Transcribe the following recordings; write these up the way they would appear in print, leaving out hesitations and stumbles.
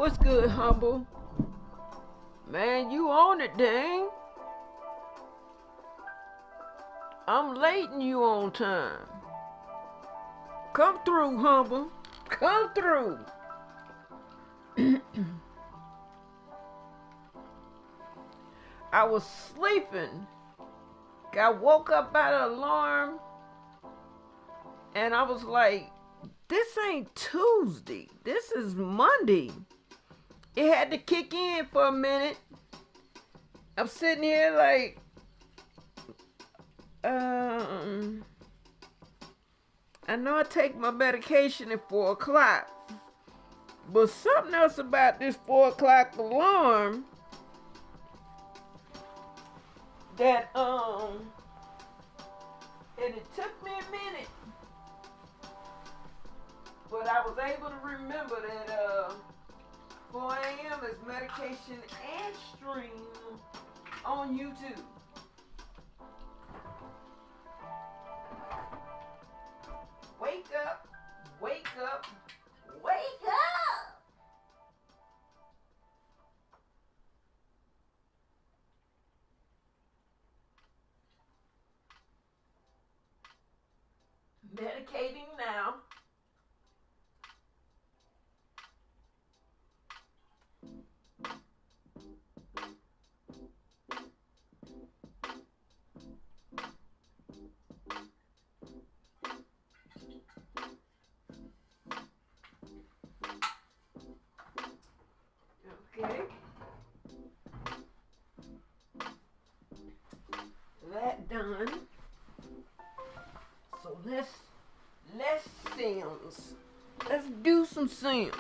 What's good, Humble? Man, you on it, dang. I'm late and you on time. Come through, Humble. Come through. I was sleeping. I woke up by the alarm and I was like, this ain't Tuesday. This is Monday. It had to kick in for a minute. I'm sitting here like, I know I take my medication at 4 o'clock, but something else about this 4 o'clock alarm that, and it took me a minute, but I was able to remember that, 4 a.m. is medication and stream on YouTube. Wake up, wake up, wake up! Medicating now. Okay. That done. So let's Sims. Let's do some Sims.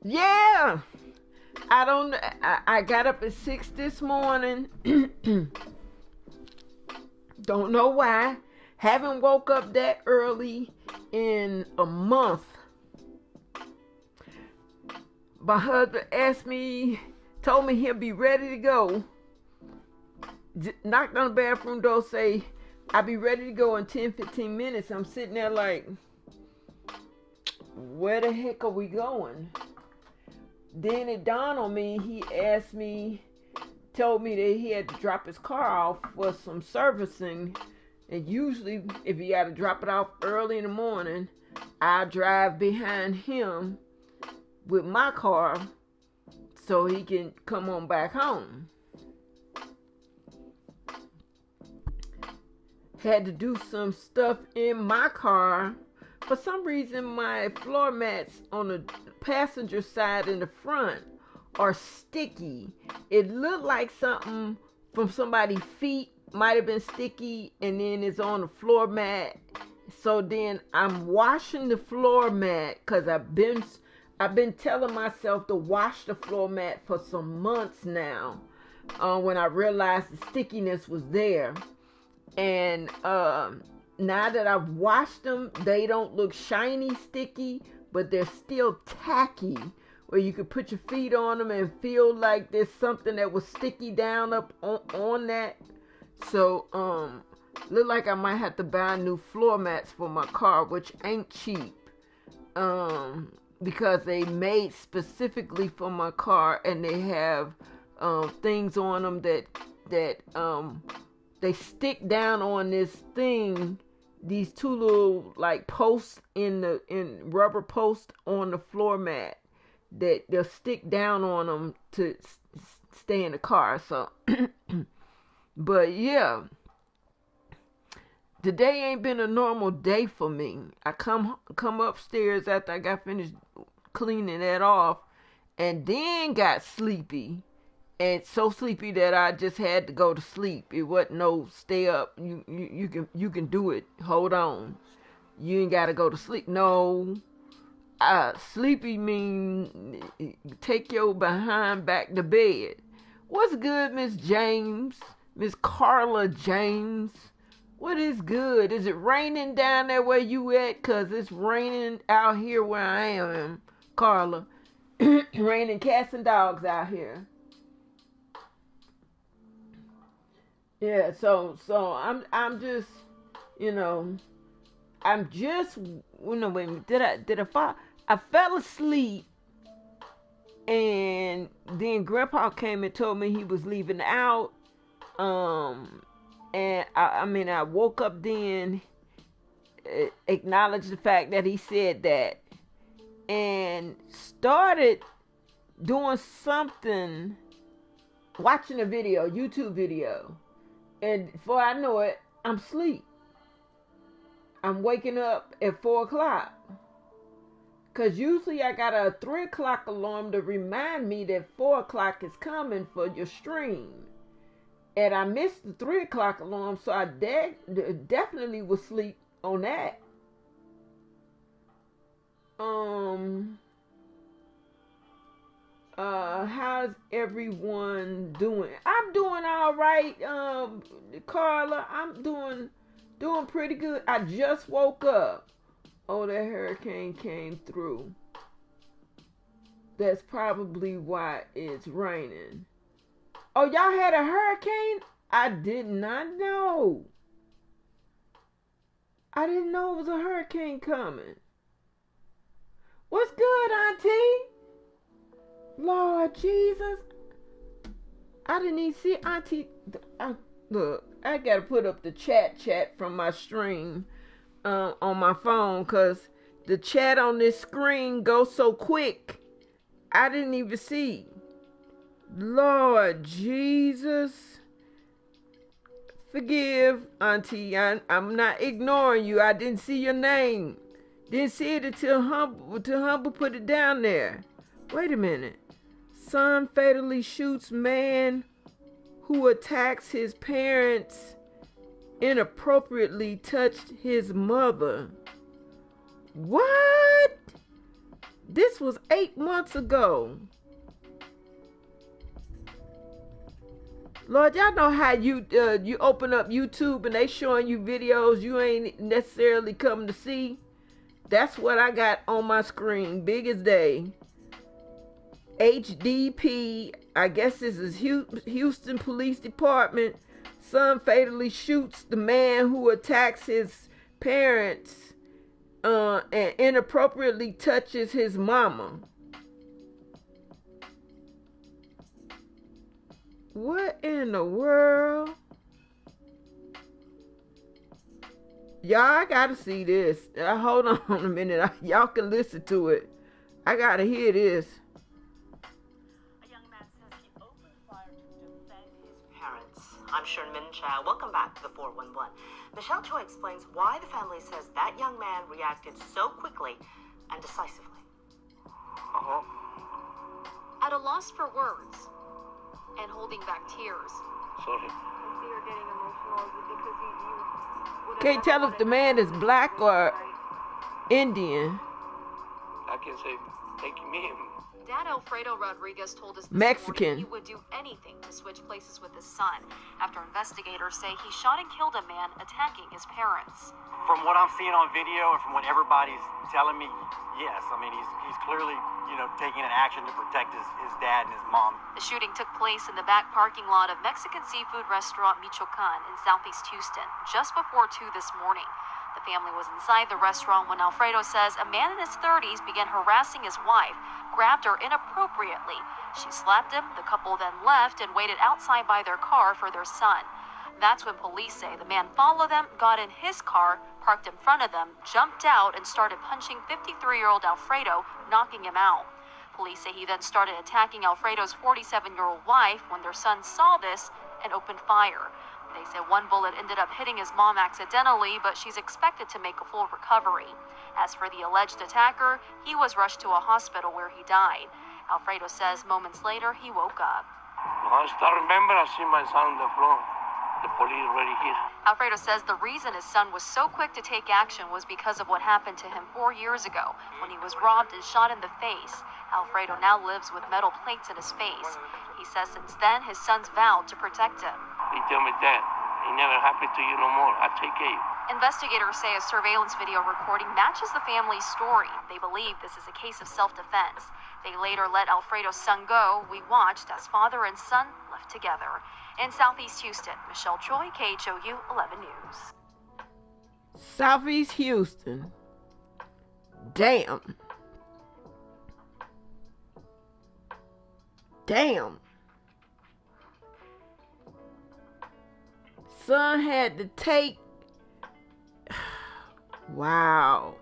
Yeah. I got up at 6 this morning. Don't know why. Haven't woke up that early in a month. My husband told me he'll be ready to go. Knocked on the bathroom door, say, I'll be ready to go in 10-15 minutes. I'm sitting there like, where the heck are we going? Then it dawned on me, told me that he had to drop his car off for some servicing. And usually, if you got to drop it off early in the morning, I drive behind him with my car so he can come on back home. Had to do some stuff in my car. For some reason, my floor mats on the passenger side in the front are sticky. It looked like something from somebody's feet might have been sticky, and then it's on the floor mat. So then I'm washing the floor mat because I've been telling myself to wash the floor mat for some months now. When I realized the stickiness was there, and now that I've washed them, they don't look shiny, sticky, but they're still tacky. Where you could put your feet on them and feel like there's something that was sticky down up on that. So, look like I might have to buy new floor mats for my car, which ain't cheap. Because they made specifically for my car, and they have things on them that they stick down on this thing. These two little like posts in rubber posts on the floor mat that they'll stick down on them to stay in the car. So, but yeah, today ain't been a normal day for me. I come upstairs after I got finished cleaning that off, and then got sleepy. And so sleepy that I just had to go to sleep. It wasn't no stay up. You can do it. Hold on. You ain't gotta go to sleep. No. Sleepy mean take your behind back to bed. What's good, Miss James? Miss Carla James? What is good? Is it raining down there where you at? Cause it's raining out here where I am, Carla. Raining cats and dogs out here. Yeah, so I'm just, You know, I'm just, no, wait a minute, did I fall? I fell asleep, and then Grandpa came and told me he was leaving out. And I woke up then, acknowledged the fact that he said that, and started doing something, watching a video, YouTube video, and before I know it, I'm asleep. I'm waking up at 4 o'clock. Because usually I got a 3 o'clock alarm to remind me that 4 o'clock is coming for your stream. And I missed the 3 o'clock alarm, so I definitely was asleep on that. How's everyone doing? I'm doing all right, Carla. I'm doing pretty good. I just woke up. Oh, that hurricane came through. That's probably why it's raining. Oh, y'all had a hurricane? I did not know. I didn't know it was a hurricane coming. What's good, Auntie? Lord Jesus. I didn't even see Auntie. Look, I gotta put up the chat from my stream on my phone, because the chat on this screen goes so quick. I didn't even see. Lord Jesus. Forgive, Auntie. I'm not ignoring you. I didn't see your name. Didn't see it until Humble put it down there. Wait a minute. Son fatally shoots man who attacks his parents, inappropriately touched his mother. What? This was 8 months ago. Lord, y'all know how you open up YouTube and they showing you videos you ain't necessarily come to see? That's what I got on my screen, big as day. HDP, I guess this is Houston Police Department. Son fatally shoots the man who attacks his parents and inappropriately touches his mama. What in the world? Y'all, I gotta see this. Hold on a minute. Y'all can listen to it. I gotta hear this. A young man says he opened fire to defend his parents. I'm Sharon Minchai. Welcome back to the 411. Michelle Choi explains why the family says that young man reacted so quickly and decisively. At a loss for words and holding back tears. Sorry. I see you're getting emotional because you Can't tell if the man is black or Indian. I can say, thank you. Dad Alfredo Rodriguez told us this Mexican. morning he would do anything to switch places with his son after investigators say he shot and killed a man attacking his parents. From what I'm seeing on video and from what everybody's telling me, yes. I mean, he's clearly, taking an action to protect his dad and his mom. The shooting took place in the back parking lot of Mexican seafood restaurant Michoacan in southeast Houston just before 2 this morning. The family was inside the restaurant when Alfredo says a man in his 30s began harassing his wife, grabbed her inappropriately. She slapped him. The couple then left and waited outside by their car for their son. That's when police say the man followed them, got in his car, parked in front of them, jumped out, and started punching 53-year-old Alfredo, knocking him out. Police say he then started attacking Alfredo's 47-year-old wife when their son saw this and opened fire. They say one bullet ended up hitting his mom accidentally, but she's expected to make a full recovery. As for the alleged attacker, he was rushed to a hospital where he died. Alfredo says moments later he woke up. I still remember I see my son on the floor. The police already here. Alfredo says the reason his son was so quick to take action was because of what happened to him 4 years ago when he was robbed and shot in the face. Alfredo now lives with metal plates in his face. He says since then his son's vowed to protect him. He tell me, Dad, it never happened to you no more. I take care of you. Investigators say a surveillance video recording matches the family's story. They believe this is a case of self-defense. They later let Alfredo's son go. We watched as father and son left together. In southeast Houston, Michelle Choi, KHOU 11 News. Southeast Houston. Damn. Son had to take. Wow.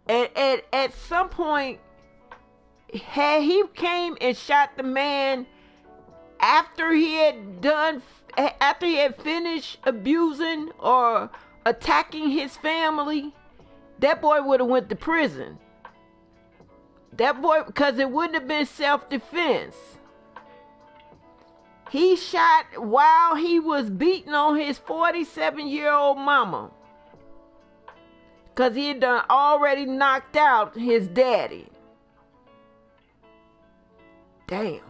At some point, had he came and shot the man after he had finished abusing or attacking his family, that boy would have went to prison. That boy, because it wouldn't have been self-defense. He shot while he was beating on his 47-year-old mama. Because he had done already knocked out his daddy. Damn.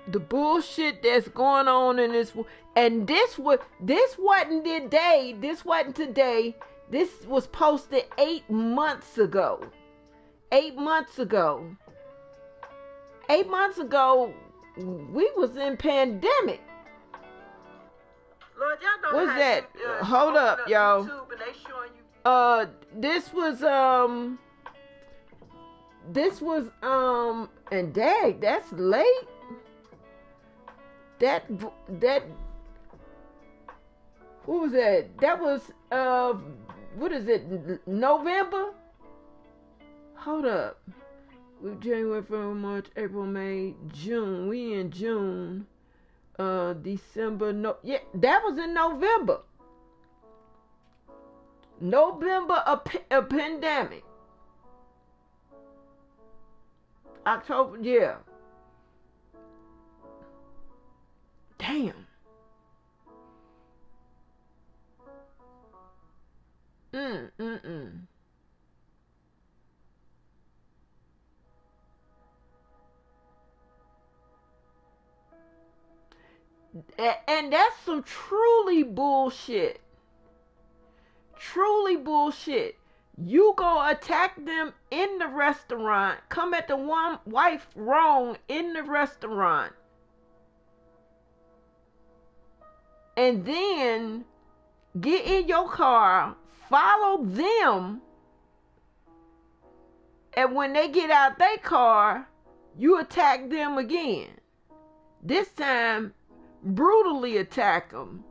The bullshit that's going on in this, and this wasn't today. This wasn't today. This was posted 8 months ago. 8 months ago. 8 months ago, we was in pandemic. Lord, y'all know What's how that? you, Hold open up, y'all. YouTube and they showing you. This was and dang, that's late. That what was that? That was what is it? November? Hold up. We January, February, March, April, May, June. We in June. December. No, yeah, that was in November. November, a pandemic. October, yeah. Damn. And that's some truly bullshit. Truly bullshit. You go attack them in the restaurant, come at the one wife wrong in the restaurant, and then get in your car, follow them, and when they get out their car, you attack them again. This time, brutally attack them.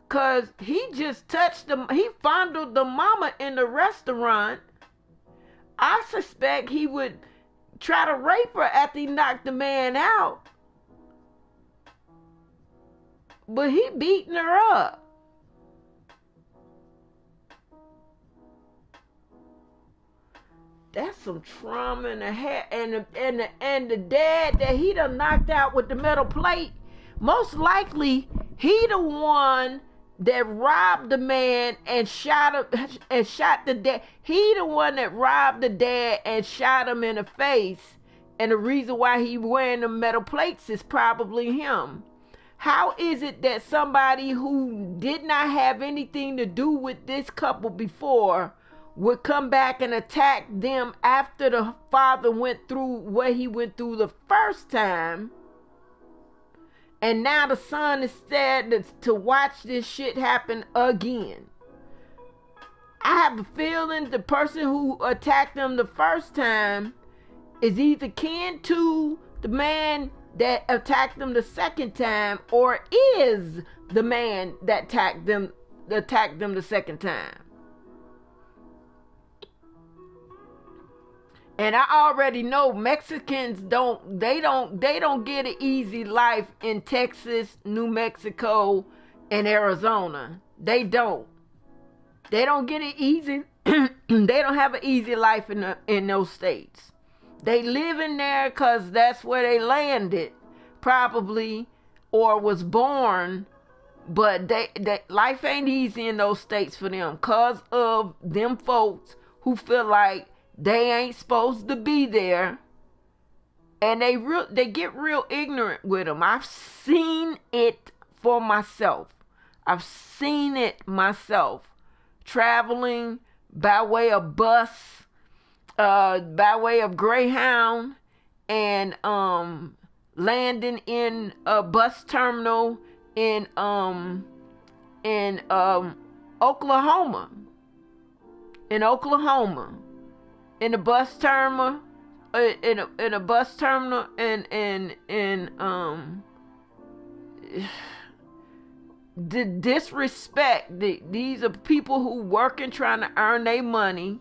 Cause he just touched them. He fondled the mama in the restaurant. I suspect he would try to rape her after he knocked the man out. But he beating her up. That's some trauma in the head. And the dad that he done knocked out with the metal plate, most likely he the one that robbed the man and shot him and shot the dad. He the one that robbed the dad and shot him in the face. And the reason why he wearing the metal plates is probably him. How is it that somebody who did not have anything to do with this couple before would come back and attack them after the father went through what he went through the first time? And now the son is sad to watch this shit happen again. I have a feeling the person who attacked them the first time is either kin to the man that attacked them the second time, or is the man that attacked them the second time. And I already know Mexicans don't get an easy life in Texas, New Mexico, and Arizona. They don't get it easy. They don't have an easy life in those states. They live in there because that's where they landed, probably, or was born. But life ain't easy in those states for them because of them folks who feel like they ain't supposed to be there, and they get real ignorant with them. I've seen it for myself. I've seen it myself, traveling by way of bus by way of Greyhound and landing in a bus terminal in Oklahoma. In Oklahoma. In a bus terminal in a bus terminal and the disrespect. These are people who working trying to earn their money,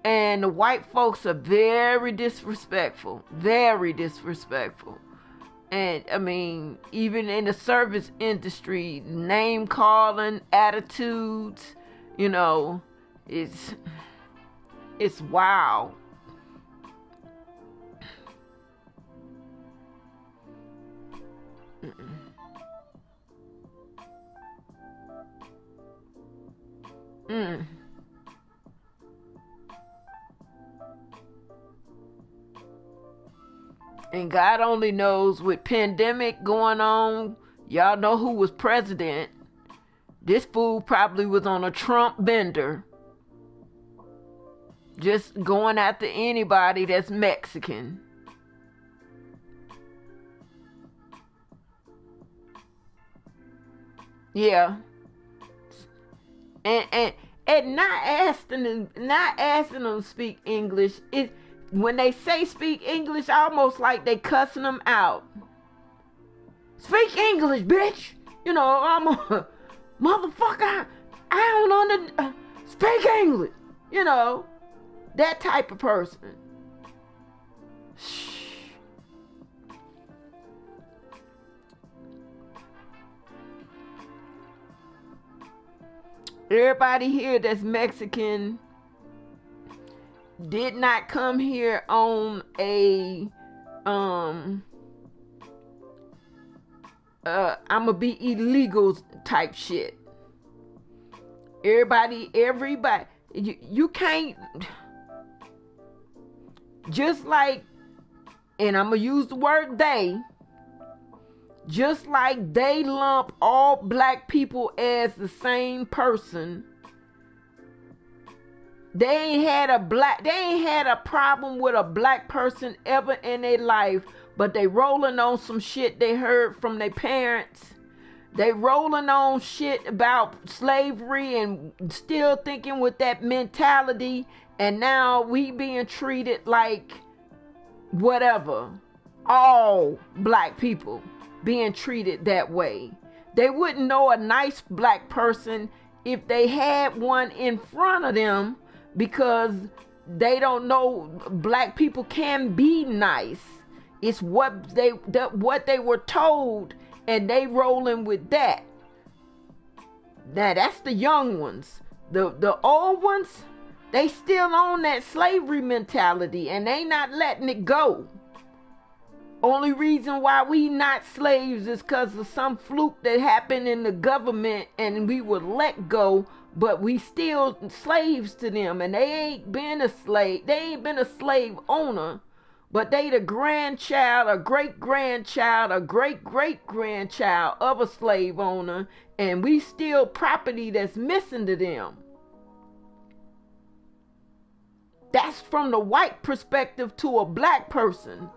and the white folks are very disrespectful. Very disrespectful. And I mean, even in the service industry, name calling, attitudes, you know, it's wild. And God only knows, with pandemic going on, y'all know who was president. This fool probably was on a Trump bender. Just going after anybody that's Mexican. Yeah. And not asking them to speak English. When they say speak English, almost like they cussing them out. Speak English, bitch. You know, I'm a motherfucker. I don't speak English. You know, that type of person. Shh. Everybody here that's Mexican did not come here on a I'ma be illegal type shit. Everybody, you can't, just like, and I'm gonna use the word they, just like they lump all black people as the same person. They ain't had a problem with a black person ever in their life, but they rolling on some shit they heard from their parents. They rolling on shit about slavery and still thinking with that mentality, and now we being treated like whatever. All black people being treated that way. They wouldn't know a nice black person if they had one in front of them, because they don't know black people can be nice. It's what they were told, and they rolling with that. Now that's the young ones. The old ones, they still on that slavery mentality, and they not letting it go. Only reason why we not slaves is because of some fluke that happened in the government, and we were let go, but we still slaves to them, and they ain't been a slave. They ain't been a slave owner, but they the grandchild, or great-grandchild, or great-great-grandchild of a slave owner, and we still property that's missing to them. That's from the white perspective to a black person.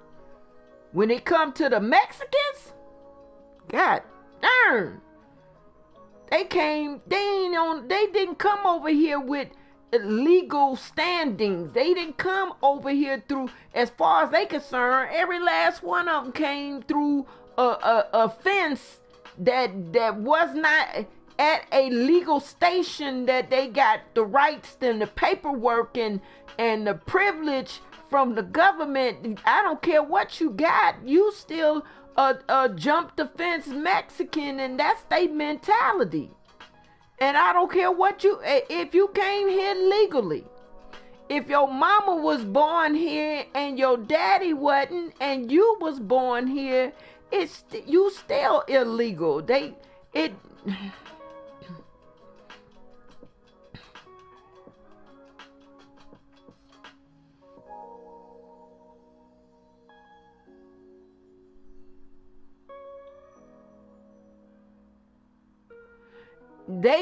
When it come to the Mexicans, God darn, they didn't come over here with legal standings. They didn't come over here through, as far as they concerned, every last one of them came through a fence that was not at a legal station, that they got the rights and the paperwork and the privilege from the government. I don't care what you got, you still jump the fence Mexican, and that's their mentality. And I don't care what if you came here legally. If your mama was born here and your daddy wasn't, and you was born here, you still illegal. They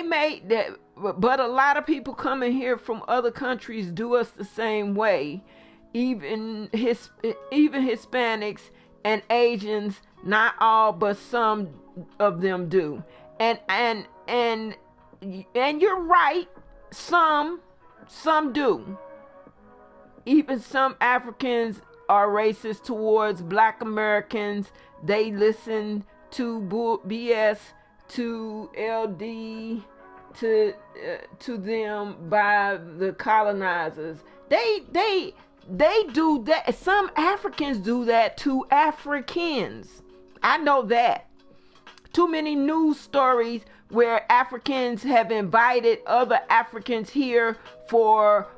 made that but a lot of people coming here from other countries do us the same way. Even Hispanics and Asians, not all, but some of them do. And you're right, some do. Even some Africans are racist towards Black Americans. They listen to BS, to LD, to them by the colonizers. They do that. Some Africans do that to Africans. I know that. Too many news stories where Africans have invited other Africans here for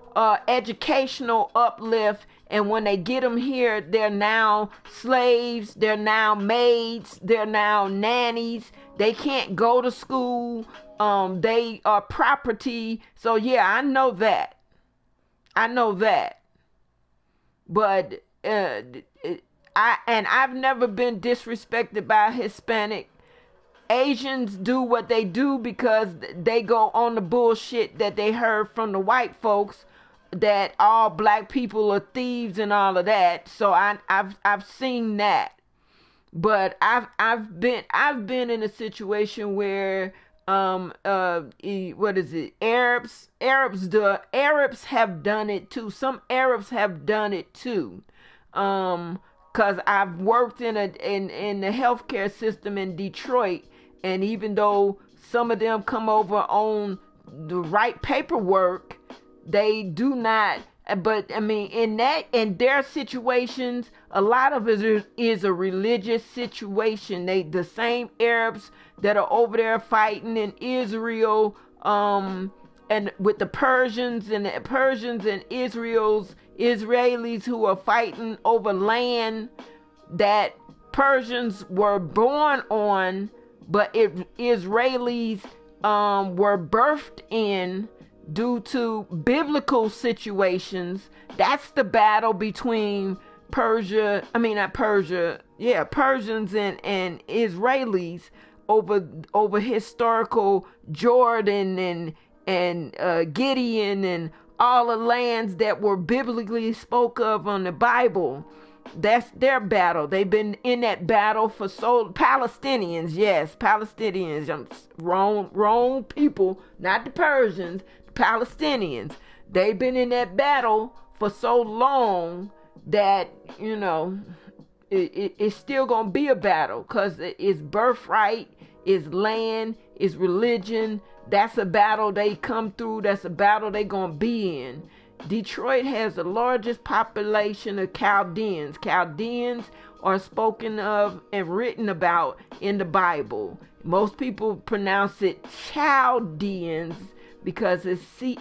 educational uplift, and when they get them here, they're now slaves, they're now maids, they're now nannies. They can't go to school. They are property. So yeah, I know that. But I've never been disrespected by Hispanic. Asians do what they do because they go on the bullshit that they heard from the white folks, that all black people are thieves and all of that. So I've seen that. But I've been in a situation where what is it? Arabs have done it too. Some Arabs have done it too. Cause I've worked in the healthcare system in Detroit, and even though some of them come over on the right paperwork, they do not. But I mean, in their situations, a lot of it is a religious situation. The same Arabs that are over there fighting in Israel, and with the Persians and Israelis who are fighting over land that Persians were born on, but Israelis were birthed in due to biblical situations. That's the battle between Persians and Israelis over historical Jordan and Gideon and all the lands that were biblically spoke of on the Bible. That's their battle. They've been in that battle for Palestinians, yes, Palestinians. Wrong people, not the Persians, Palestinians. They've been in that battle for so long that, it's still going to be a battle, because it's birthright, it's land, it's religion. That's a battle they come through. That's a battle they going to be in. Detroit has the largest population of Chaldeans. Chaldeans are spoken of and written about in the Bible. Most people pronounce it Chaldeans because it's Chaldean,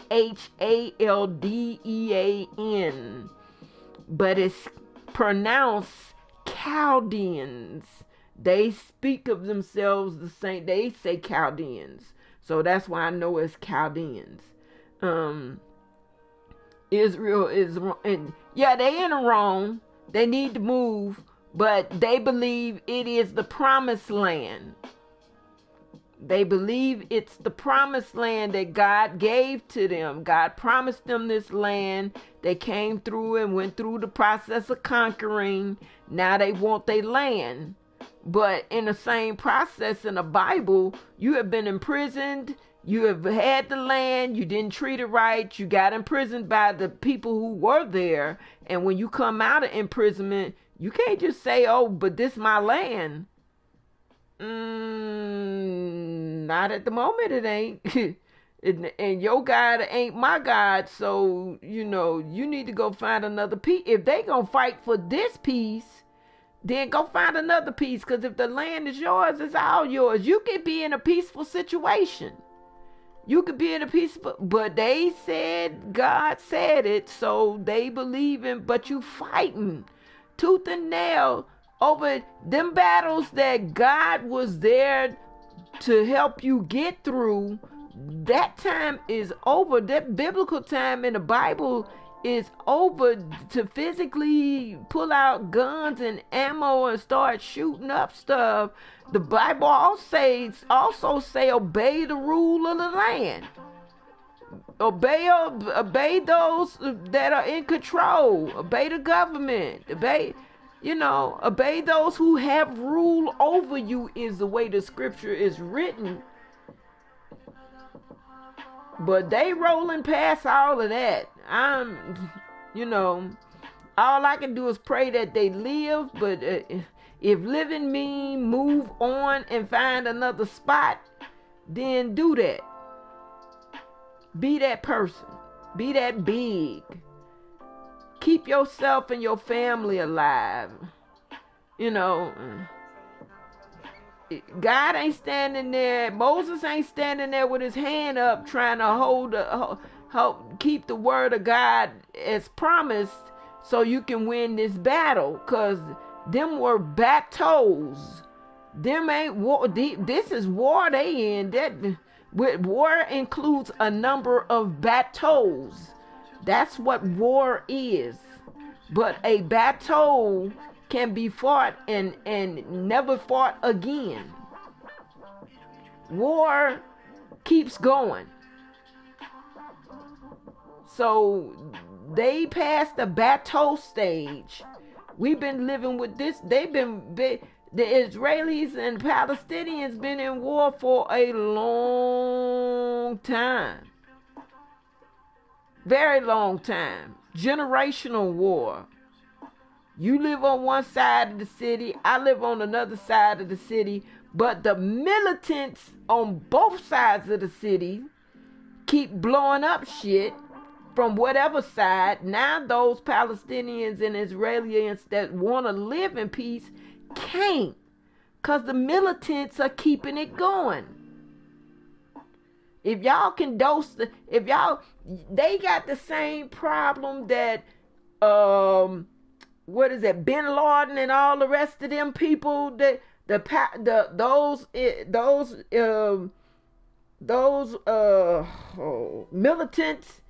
but it's pronounced Chaldeans. They speak of themselves the same. They say Chaldeans. So that's why I know it's Chaldeans. Israel is, and yeah, they in the wrong. They need to move, but they believe it is the promised land. They believe it's the promised land that God gave to them. God promised them this land. They came through and went through the process of conquering. Now they want their land. But in the same process in the Bible, you have been imprisoned. You have had the land. You didn't treat it right. You got imprisoned by the people who were there. And when you come out of imprisonment, you can't just say, oh, but this is my land. Not at the moment, it ain't. And your God ain't my God. So, you need to go find another piece. If they gonna fight for this piece, then go find another piece. Because if the land is yours, it's all yours. You could be in a peaceful situation. You could be in a peaceful, but they said God said it, so they believe in, but you fighting tooth and nail over them battles that God was there to help you get through. That time is over. That biblical time in the Bible is over to physically pull out guns and ammo and start shooting up stuff. The Bible also say obey the rule of the land. Obey those that are in control. Obey the government. Obey those who have rule over you is the way the scripture is written. But they rolling past all of that. All I can do is pray that they live. But if living mean move on and find another spot, then do that. Be that person. Be that big. Keep yourself and your family alive. God ain't standing there. Moses ain't standing there with his hand up trying to keep the word of God as promised so you can win this battle. Because them were battles. Them ain't war. This is war they in. War includes a number of battles. That's what war is. But a battle can be fought and never fought again. War keeps going. So they passed the battle stage. We've been living with this. The Israelis and Palestinians been in war for a long time. Very long time. Generational war. You live on one side of the city, I live on another side of the city, but the militants on both sides of the city keep blowing up shit from whatever side. Now those Palestinians and Israelis that want to live in peace can't, because the militants are keeping it going. If y'all can they got the same problem that Bin Laden and all the rest of them people, militants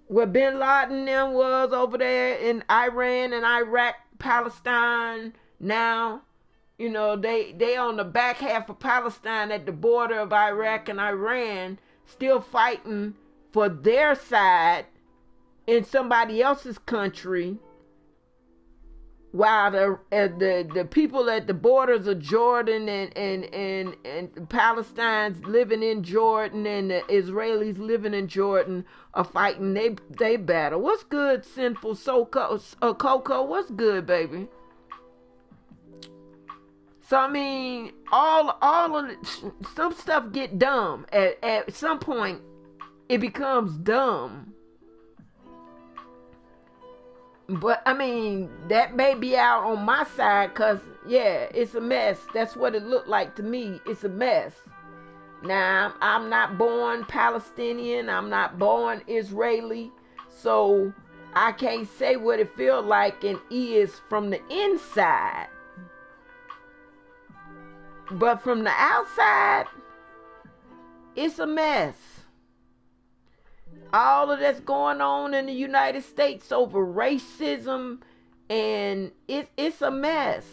where Bin Laden them was over there in Iran and Iraq, Palestine. Now, they on the back half of Palestine at the border of Iraq and Iran, still fighting for their side in somebody else's country, while the people at the borders of Jordan and Palestine's living in Jordan and the Israelis living in Jordan are fighting they battle. What's good, Sinful Coco? What's good, baby? So I mean, all of some stuff get dumb. At some point, it becomes dumb. But I mean, that may be out on my side, cause yeah, it's a mess. That's what it looked like to me. It's a mess. Now, I'm not born Palestinian. I'm not born Israeli, so I can't say what it feels like and is from the inside. But from the outside, it's a mess. All of that's going on in the United States over racism, and it's a mess.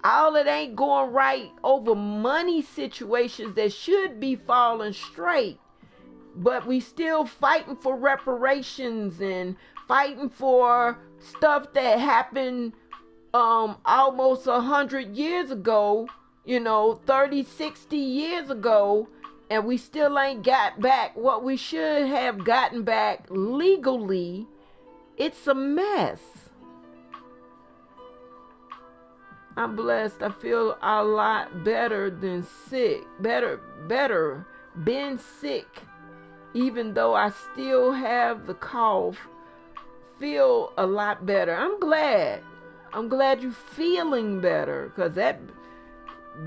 All it ain't going right over money situations that should be falling straight. But we still fighting for reparations and fighting for stuff that happened almost 100 years ago, 30, 60 years ago, and we still ain't got back what we should have gotten back legally. It's a mess. I'm blessed. I feel a lot better than sick. Better. Been sick. Even though I still have the cough. Feel a lot better. I'm glad. I'm glad you're feeling better, because that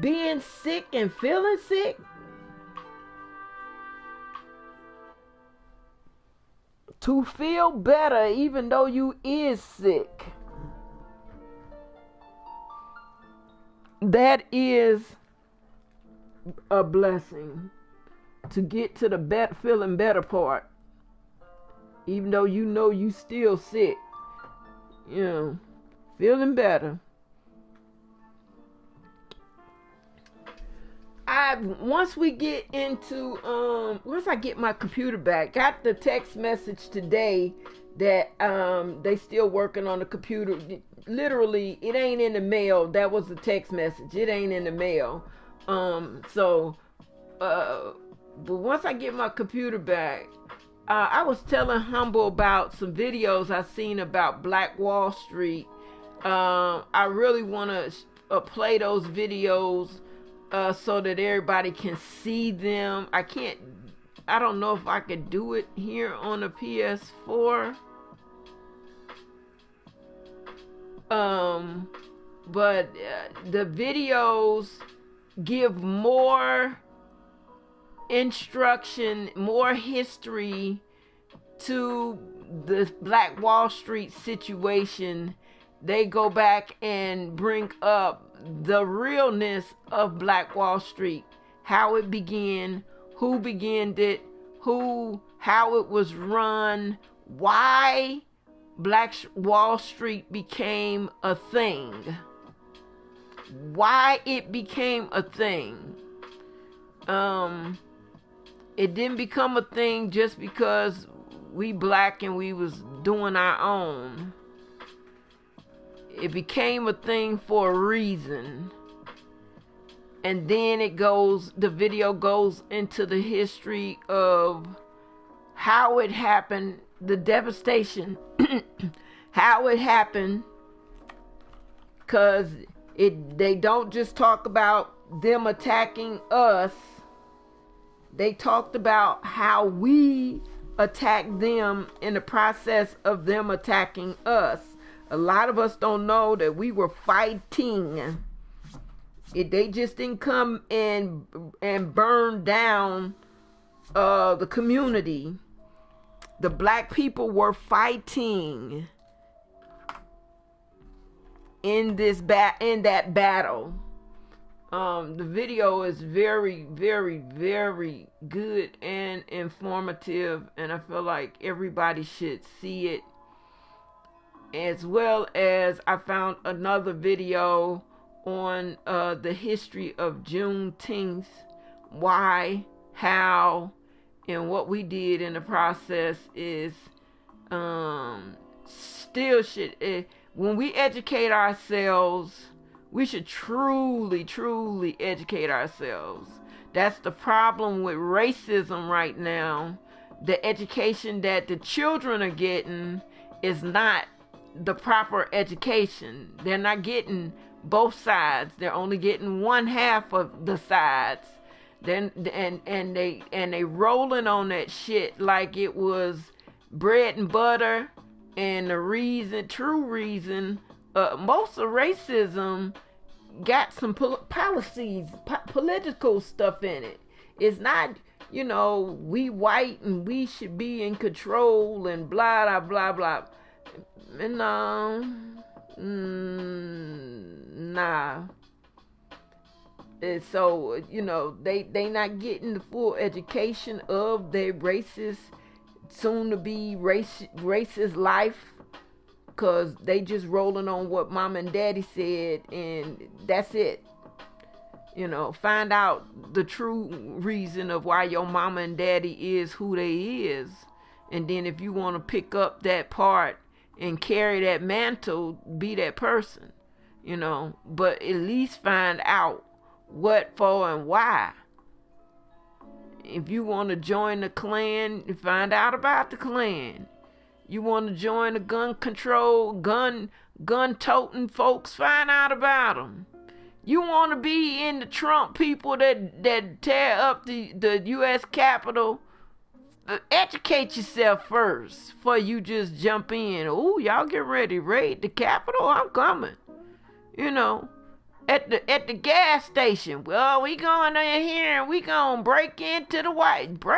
being sick and feeling sick, to feel better even though you is sick, that is a blessing. To get to the feeling better part, even though you still sick, feeling better. once we get into once I get my computer back, got the text message today that they still working on the computer. Literally, it ain't in the mail. That was the text message. It ain't in the mail. But once I get my computer back, I was telling Humble about some videos I seen about Black Wall Street. I really want to play those videos so that everybody can see them. I don't know if I could do it here on the PS4. But the videos give more instruction, more history to the Black Wall Street situation. They go back and bring up the realness of Black Wall Street, how it began, who began it, how it was run, why Black Wall Street became a thing, why it became a thing. It didn't become a thing just because we black and we was doing our own. It became a thing for a reason. And then the video goes into the history of how it happened, the devastation, how it happened, because they don't just talk about them attacking us. They talked about how we attacked them in the process of them attacking us. A lot of us don't know that we were fighting. They just didn't come and burn down the community. The black people were fighting in that battle. The video is very, very, very good and informative, and I feel like everybody should see it. As well as I found another video on the history of Juneteenth, why, how, and what we did in the process is still should. When we educate ourselves, we should truly, truly educate ourselves. That's the problem with racism right now. The education that the children are getting is not the proper education. They're not getting both sides. They're only getting one half of the sides. Then and they rolling on that shit like it was bread and butter. And the true reason, most of racism got some policies, political stuff in it. It's not, we white and we should be in control and blah, blah, blah, blah. No, nah. And so, they not getting the full education of their racist, soon to be racist life, because they just rolling on what mom and daddy said, and that's it. Find out the true reason of why your mama and daddy is who they is, and then if you want to pick up that part and carry that mantle, be that person, but at least find out what for and why. If you want to join the Klan, find out about the Klan. You want to join the gun control, gun-toting folks, find out about them. You want to be in the Trump people that tear up the U.S. Capitol, educate yourself first before you just jump in. Oh, y'all get ready to raid the Capitol? I'm coming. At the gas station. Well, we going in here and we gonna break into the White House.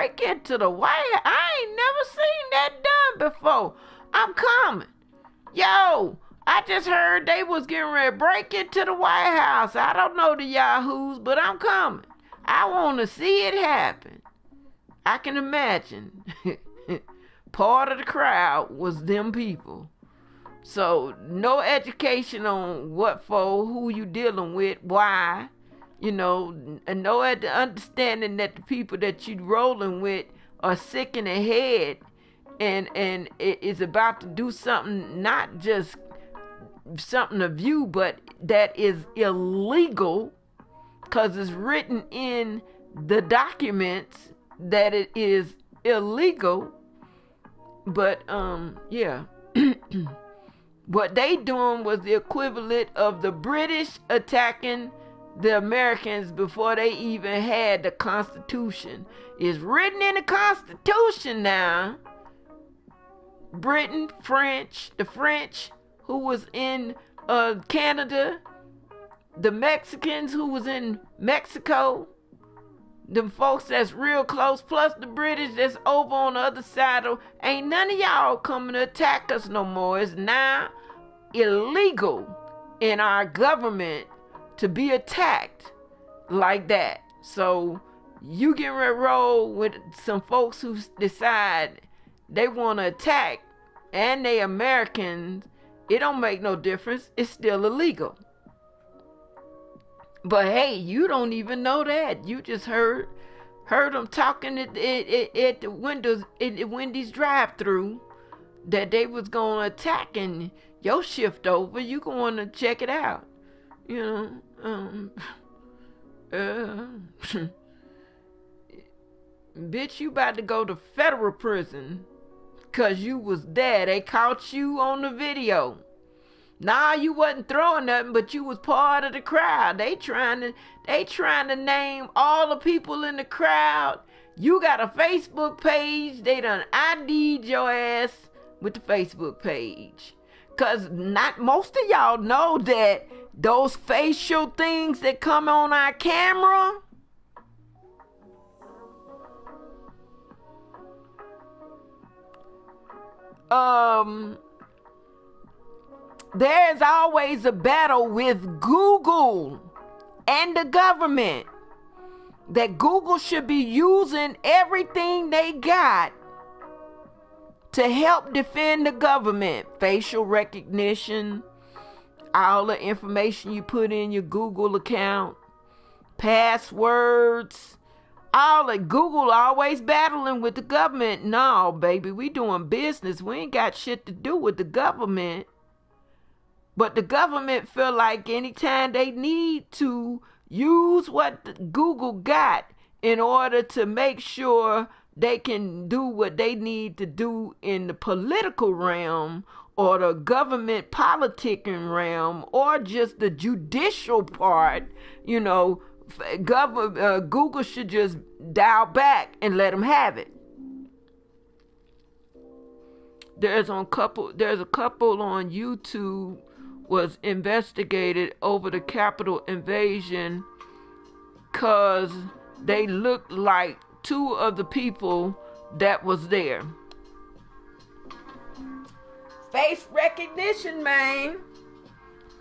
I ain't never seen that done before. I'm coming. Yo, I just heard they was getting ready to break into the White House. I don't know the yahoos, but I'm coming. I want to see it happen. I can imagine. Part of the crowd was them people. So, no education on what for, who you dealing with, why. you know, and know at the understanding that the people that you rolling with are sick in the head, and it is about to do something, not just something of you, but that is illegal, because it's written in the documents that it is illegal. But yeah. What they doing was the equivalent of the British attacking the Americans before they even had the Constitution. It's written in the Constitution now. Britain, the French who was in Canada, the Mexicans who was in Mexico, them folks that's real close, plus the British that's over on the other side of, ain't none of y'all coming to attack us no more. It's now illegal in our government to be attacked like that. So you get ready to roll with some folks who decide they want to attack, and they Americans, it don't make no difference. It's still illegal. But hey, you don't even know that. You just heard them talking at the windows, at the Wendy's drive-through, that they was gonna attack, and your shift over, you going to check it out. You know, bitch, you about to go to federal prison because you was there. They caught you on the video. Nah, you wasn't throwing nothing, but you was part of the crowd. They trying to name all the people in the crowd. You got a Facebook page. They done ID'd your ass with the Facebook page. Cause not most of y'all know that those facial things that come on our camera, there's always a battle with Google and the government, that Google should be using everything they got to help defend the government. Facial recognition, all the information you put in your Google account, passwords, all that. Google always battling with the government. No, baby, we doing business. We ain't got shit to do with the government. But the government feel like anytime they need to use what Google got in order to make sure they can do what they need to do in the political realm, or the government politicking realm, or just the judicial part, you know, Google should just dial back and let them have it. There's a couple on YouTube was investigated over the Capitol invasion because they looked like two of the people that was there. Face recognition, man.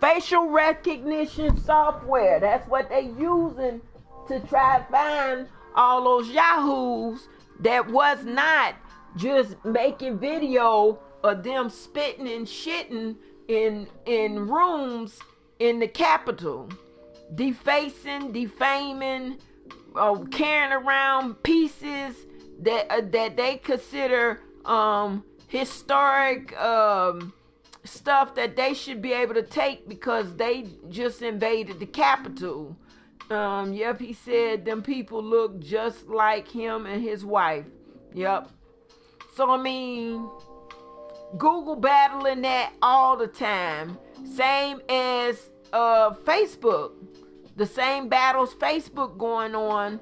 Facial recognition software. That's what they using to try to find all those yahoos that was not just making video of them spitting and shitting in rooms in the Capitol, defacing, defaming, carrying around pieces that they consider historic stuff that they should be able to take because they just invaded the Capitol. Yep, he said them people look just like him and his wife. Yep. So, I mean, Google battling that all the time. Same as Facebook. The same battles Facebook going on,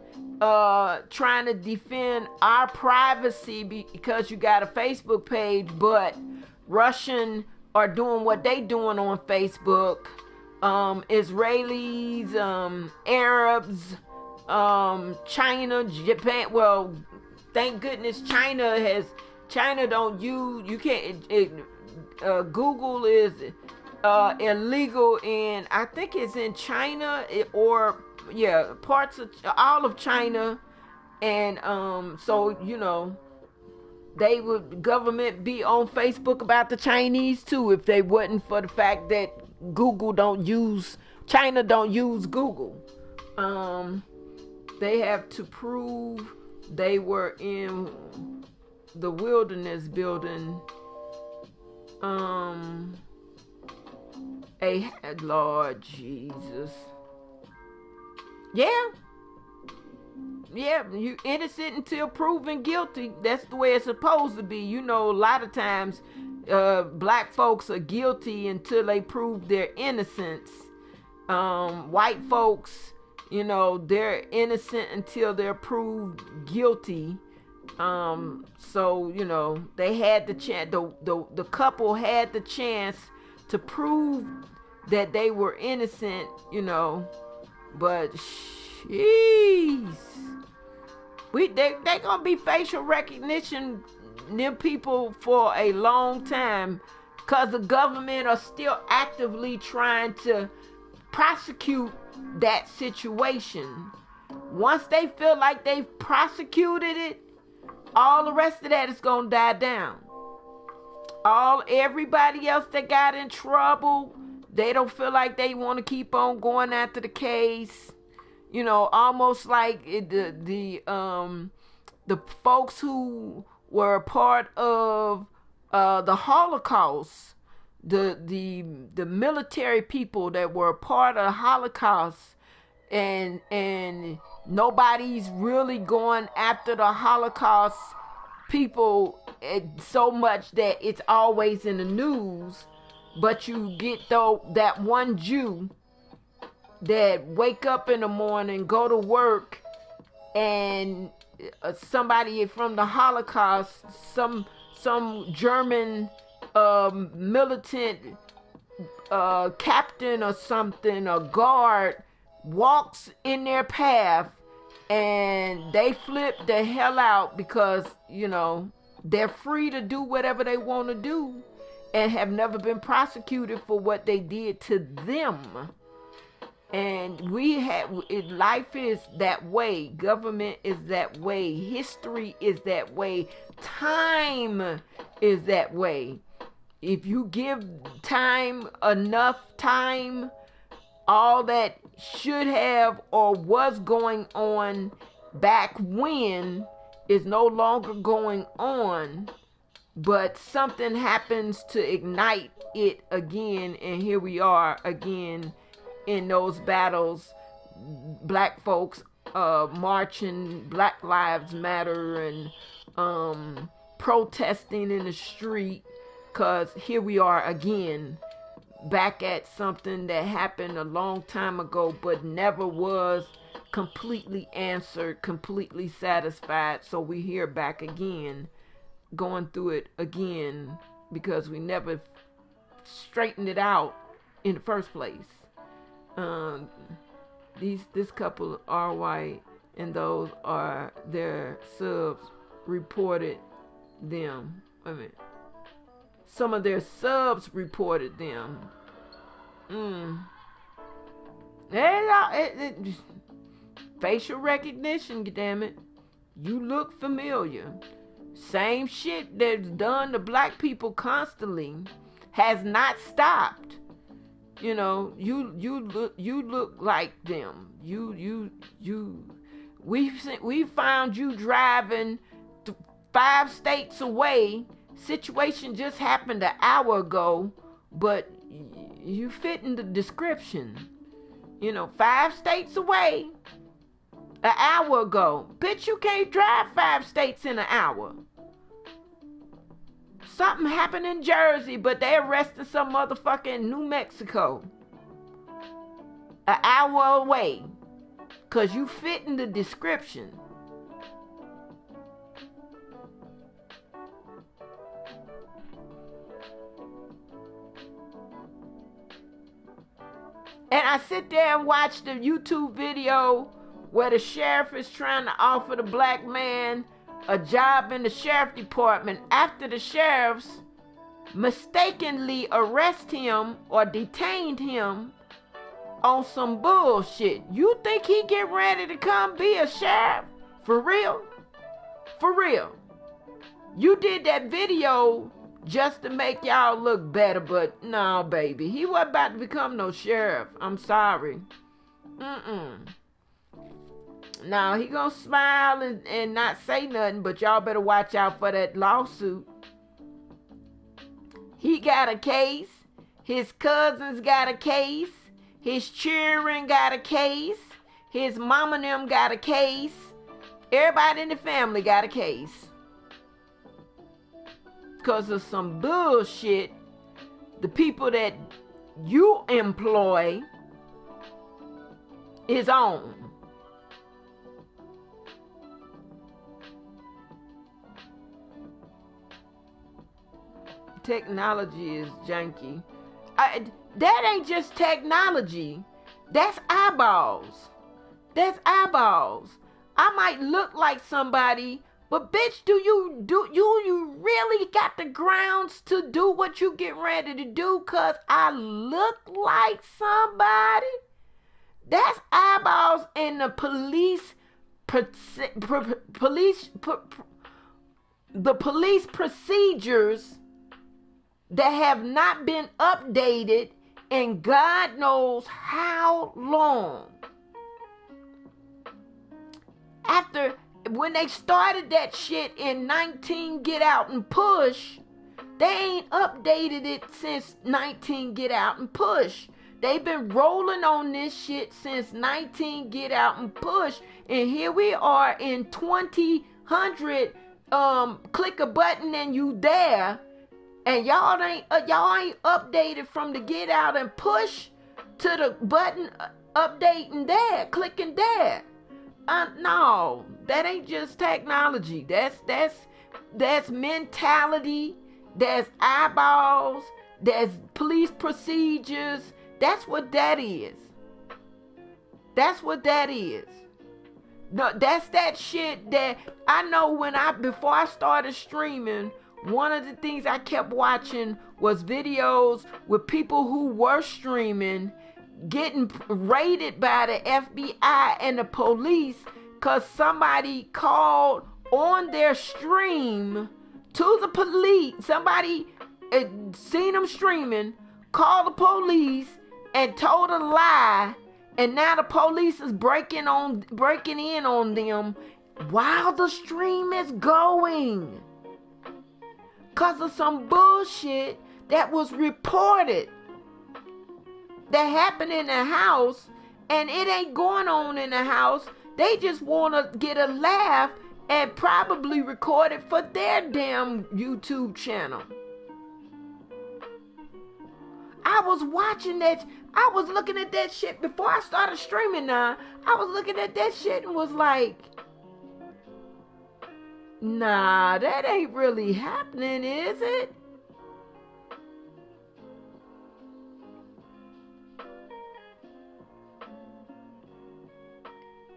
trying to defend our privacy because you got a Facebook page, but Russian are doing what they doing on Facebook. Israelis, Arabs, China, Japan. Well, thank goodness China don't use, you can't, Google is illegal in, I think it's in China, parts of all of China. And so, you know, they would government be on Facebook about the Chinese too if they wasn't for the fact that China don't use Google. They have to prove they were in the wilderness building. Lord Jesus. Yeah. Yeah, you innocent until proven guilty. That's the way it's supposed to be. You know, a lot of times black folks are guilty until they prove their innocence. White folks, you know, they're innocent until they're proved guilty. So, you know, they had the chance, the couple had the chance to prove that they were innocent, you know, but jeez. They gonna be facial recognition them people for a long time, because the government are still actively trying to prosecute that situation. Once they feel like they've prosecuted it, all the rest of that is gonna die down. Everybody else that got in trouble, they don't feel like they want to keep on going after the case. You know, almost like the folks who were part of the Holocaust, the military people that were part of the Holocaust, and nobody's really going after the Holocaust people so much that it's always in the news. But you get that one Jew that wake up in the morning, go to work, and somebody from the Holocaust, some German militant captain or something, a guard, walks in their path, and they flip the hell out because, you know, they're free to do whatever they want to do and have never been prosecuted for what they did to them. And life is that way. Government is that way. History is that way. Time is that way. If you give time enough time, all that should have or was going on back when is no longer going on, but something happens to ignite it again, and here we are again in those battles. Black folks marching, Black Lives Matter, and protesting in the street, because here we are again, back at something that happened a long time ago but never was completely answered, completely satisfied. So we here back again, going through it again, because we never straightened it out in the first place. This couple are white, and those are their subs reported them. I mean, some of their subs reported them. Facial recognition, damn it. You look familiar. Same shit that's done to black people constantly has not stopped. You know, you look like them. We found you driving 5 states away. Situation just happened an hour ago, but you fit in the description. You know, 5 states away an hour ago. Bitch, you can't drive 5 states in an hour. Something happened in Jersey, but they arrested some motherfucker in New Mexico an hour away, because you fit in the description. And I sit there and watch the YouTube video where the sheriff is trying to offer the black man a job in the sheriff department after the sheriffs mistakenly arrest him or detained him on some bullshit. You think he get ready to come be a sheriff? For real? For real. You did that video just to make y'all look better, but no, baby. He wasn't about to become no sheriff. I'm sorry. Now he gonna smile and not say nothing, but y'all better watch out for that lawsuit. He got a case. His cousins got a case. His children got a case. His mama and them got a case. Everybody in the family got a case. Because of some bullshit the people that you employ is on. Technology is janky. That ain't just technology. That's eyeballs. That's eyeballs. I might look like somebody, but bitch, do you really got the grounds to do what you get ready to do? Cause I look like somebody. That's eyeballs, and the police procedures that have not been updated in God knows how long. When they started that shit in 19 Get Out and Push, they ain't updated it since 19 Get Out and Push. They've been rolling on this shit since 19 Get Out and Push, and here we are in 2000. Click a button and you there. And y'all ain't updated from the Get Out and Push to the button updating there, clicking there. No, that ain't just technology. That's mentality. That's eyeballs. That's police procedures. That's what that is. That's what that is. No, that's that shit that I know before I started streaming. One of the things I kept watching was videos with people who were streaming getting raided by the FBI and the police because somebody called on their stream to the police. Somebody seen them streaming, called the police and told a lie, and now the police is breaking in on them while the stream is going. Because of some bullshit that was reported that happened in the house, and it ain't going on in the house. They just want to get a laugh and probably record it for their damn YouTube channel. I was watching that. I was looking at that shit before I started streaming now. I was looking at that shit and was like, nah, that ain't really happening, is it?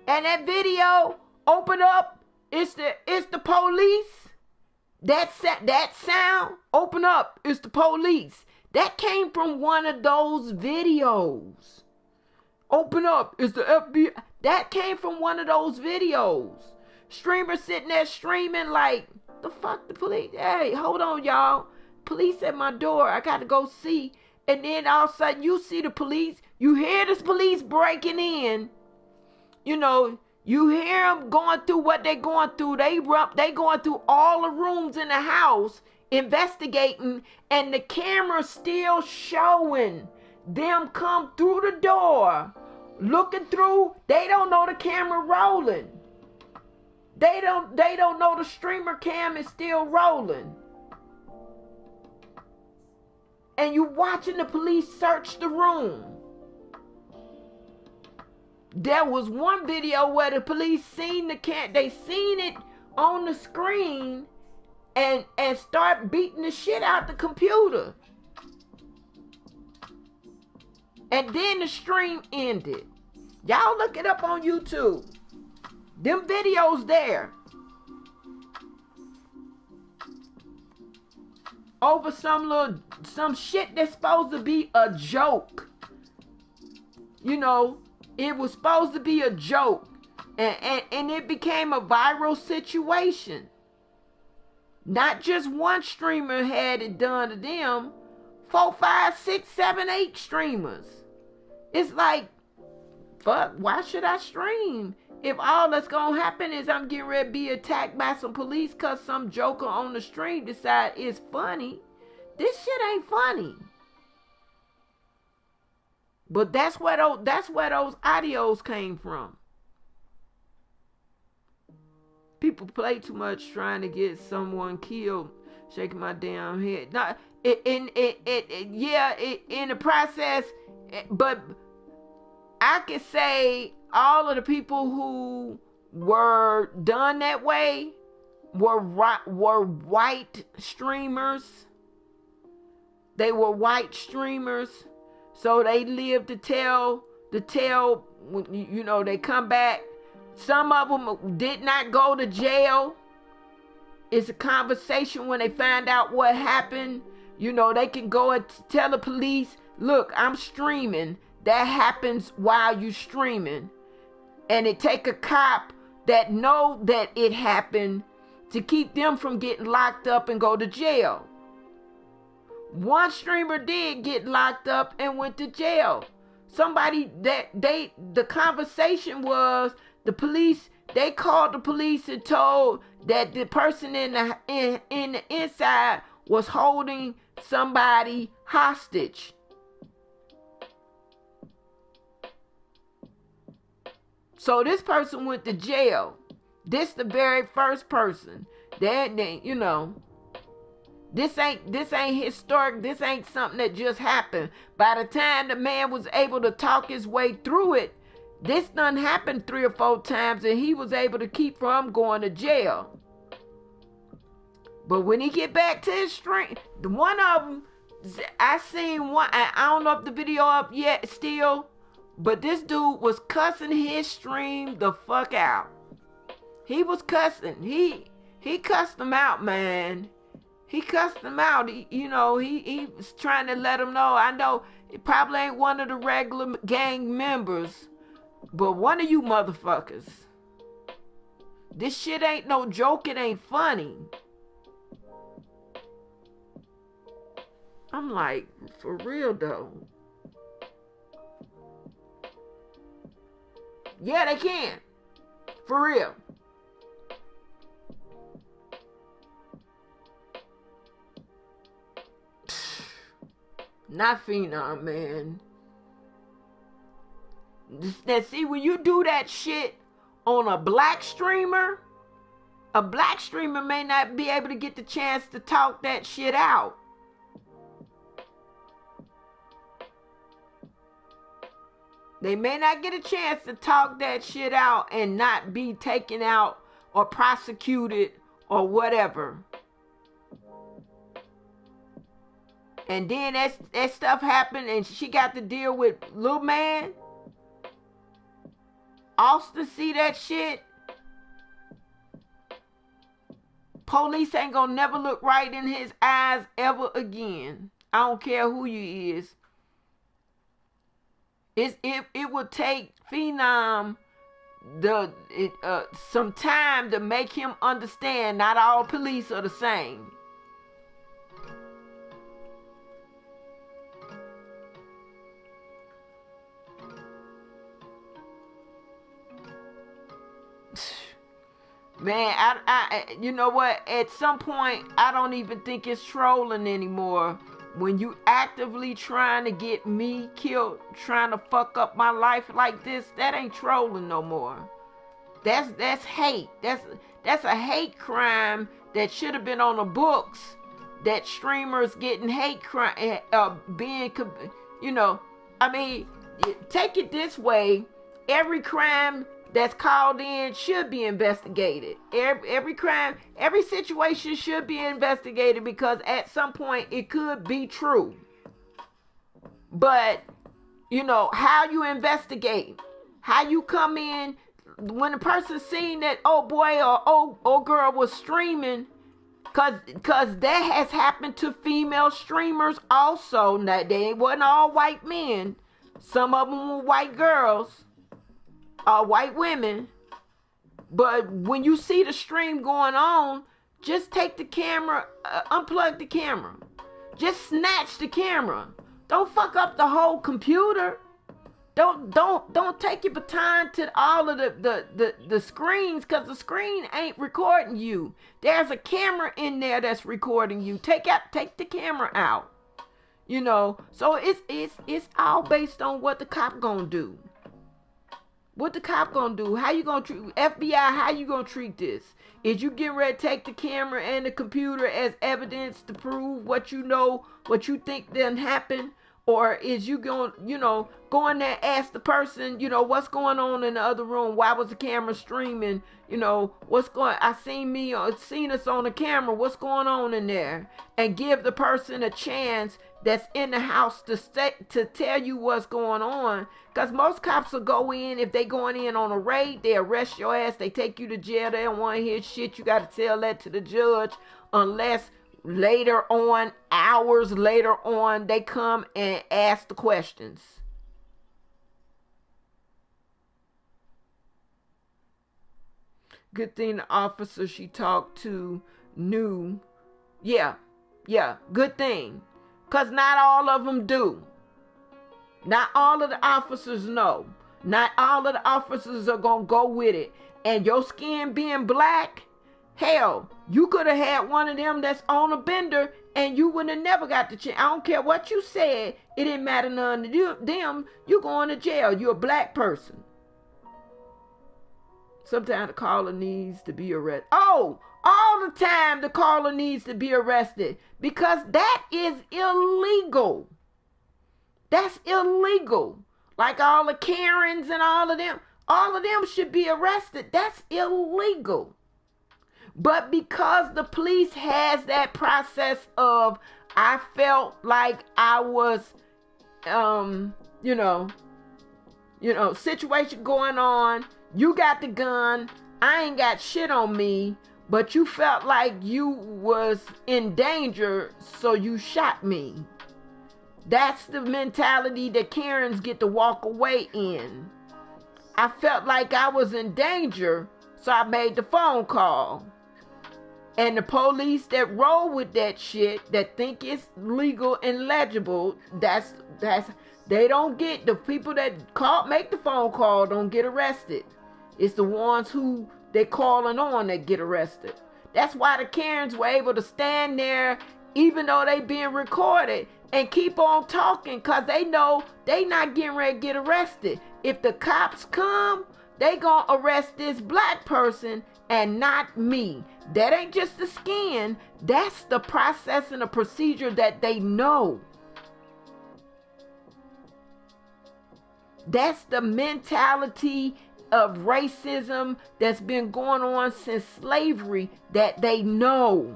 And that video open up, it's the police. That sound open up, it's the police. That came from one of those videos. Open up, it's the FBI. That came from one of those videos. Streamer sitting there streaming like, the fuck the police? Hey, hold on, y'all. Police at my door. I gotta go see. And then all of a sudden you see the police. You hear the police breaking in. You know, you hear them going through what they going through. They going through all the rooms in the house, investigating, and the camera still showing them come through the door, looking through. They don't know the camera rolling. They don't know the streamer cam is still rolling. And you watching the police search the room. There was one video where the police seen they seen it on the screen and start beating the shit out the computer. And then the stream ended. Y'all look it up on YouTube. Them videos there. Over some shit that's supposed to be a joke. You know, it was supposed to be a joke. And it became a viral situation. Not just one streamer had it done to them. 4, 5, 6, 7, 8 streamers. It's like, fuck, why should I stream if all that's gonna happen is I'm getting ready to be attacked by some police cause some joker on the street decide it's funny, this shit ain't funny. But that's where those audios came from. People play too much trying to get someone killed, shaking my damn head. Not in the process, but I could say all of the people who were done that way were white streamers. They were white streamers, so they lived to tell. You know, they come back. Some of them did not go to jail. It's a conversation when they find out what happened. You know, they can go and tell the police, look, I'm streaming. That happens while you streaming. And it take a cop that know that it happened to keep them from getting locked up and go to jail. One streamer did get locked up and went to jail. The conversation was the police, they called the police and told that the person in the inside was holding somebody hostage. So this person went to jail. This the very first person. You know, this ain't historic. This ain't something that just happened. By the time the man was able to talk his way through it, this done happened 3 or 4 times, and he was able to keep from going to jail. But when he get back to his stream, one of them, I seen one. I don't know if the video up yet still, but this dude was cussing his stream the fuck out. He was cussing. He cussed him out, man. He cussed him out. He was trying to let him know. I know it probably ain't one of the regular gang members, but one of you motherfuckers. This shit ain't no joke. It ain't funny. I'm like, for real though. Yeah, they can. For real. Not Phenom, man. Now, see, when you do that shit on a black streamer may not be able to get the chance to talk that shit out. They may not get a chance to talk that shit out and not be taken out or prosecuted or whatever. And then that stuff happened and she got to deal with Lil Man. Austin see that shit. Police ain't gonna never look right in his eyes ever again. I don't care who you is. It would take Phenom some time to make him understand not all police are the same. Man, I you know what? At some point, I don't even think it's trolling anymore. When you actively trying to get me killed, trying to fuck up my life like this, that ain't trolling no more. That's hate. That's a hate crime that should have been on the books. That streamers getting hate crime, being, you know, I mean, take it this way. Every crime that's called in should be investigated. Every crime, every situation should be investigated because at some point it could be true. But, you know, how you investigate, how you come in, when a person seen that old boy or old girl was streaming, cause that has happened to female streamers also. Now, they wasn't all white men. Some of them were white girls. White women. But when you see the stream going on, just take the camera, unplug the camera. Just snatch the camera. Don't fuck up the whole computer. Don't take your baton to all of the screens, because the screen ain't recording you. There's a camera in there that's recording you. Take the camera out. You know, so it's all based on what the cop gonna do. What the cop gonna do? How you gonna treat FBI? How you gonna treat this? Is you getting ready to take the camera and the computer as evidence to prove what you know, what you think done happened? Or is you going, go in there and ask the person, what's going on in the other room? Why was the camera streaming? I seen us on the camera. What's going on in there? And give the person a chance that's in the house to tell you what's going on. Because most cops will go in, if they going in on a raid, they arrest your ass, they take you to jail, they don't want to hear shit. You got to tell that to the judge, unless later on, hours later on, they come and ask the questions. Good thing the officer she talked to knew. Yeah, good thing. Because not all of them do. Not all of the officers know. Not all of the officers are going to go with it. And your skin being black, hell, you could have had one of them that's on a bender and you would have never got the chance. I don't care what you said. It didn't matter none to them. You going to jail. You're a black person. Sometimes the caller needs to be arrested. Oh, all the time the caller needs to be arrested, because that is illegal. That's illegal. Like all the Karens and all of them should be arrested. That's illegal. But because the police has that process of, I felt like I was, situation going on. You got the gun. I ain't got shit on me, but you felt like you was in danger, so you shot me. That's the mentality that Karens get to walk away in. I felt like I was in danger, so I made the phone call. And the police that roll with that shit, that think it's legal and legible, they don't get, the people that make the phone call don't get arrested. It's the ones who they calling on that get arrested. That's why the Karens were able to stand there, even though they being recorded, and keep on talking, because they know they not getting ready to get arrested. If the cops come, they gonna arrest this black person and not me. That ain't just the skin. That's the process and the procedure that they know. That's the mentality of racism that's been going on since slavery that they know.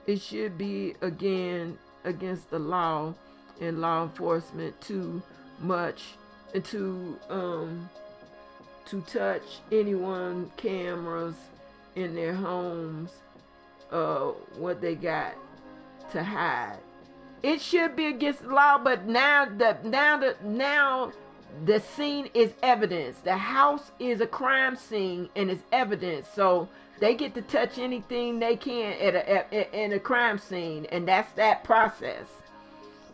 It should be, again, against the law and law enforcement too much to touch anyone cameras in their homes, what they got to hide. It should be against the law, but now the scene is evidence. The house is a crime scene and it's evidence. So they get to touch anything they can in a crime scene, and that's that process.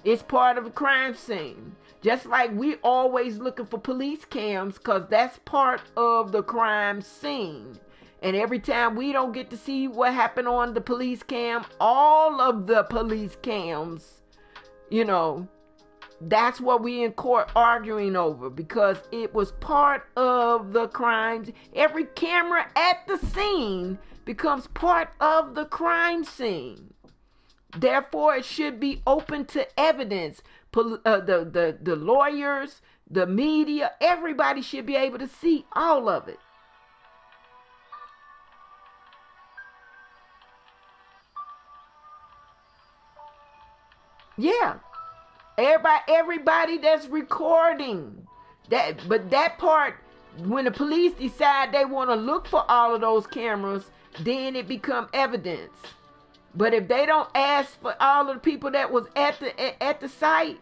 It's part of a crime scene. Just like we always looking for police cams, because that's part of the crime scene. And every time we don't get to see what happened on the police cam, all of the police cams, that's what we in court arguing over, because it was part of the crime. Every camera at the scene becomes part of the crime scene. Therefore, it should be open to evidence. The lawyers, the media, everybody should be able to see all of it. Yeah. Everybody that's recording that, but that part, when the police decide they want to look for all of those cameras, then it become evidence. But if they don't ask for all of the people that was at the site,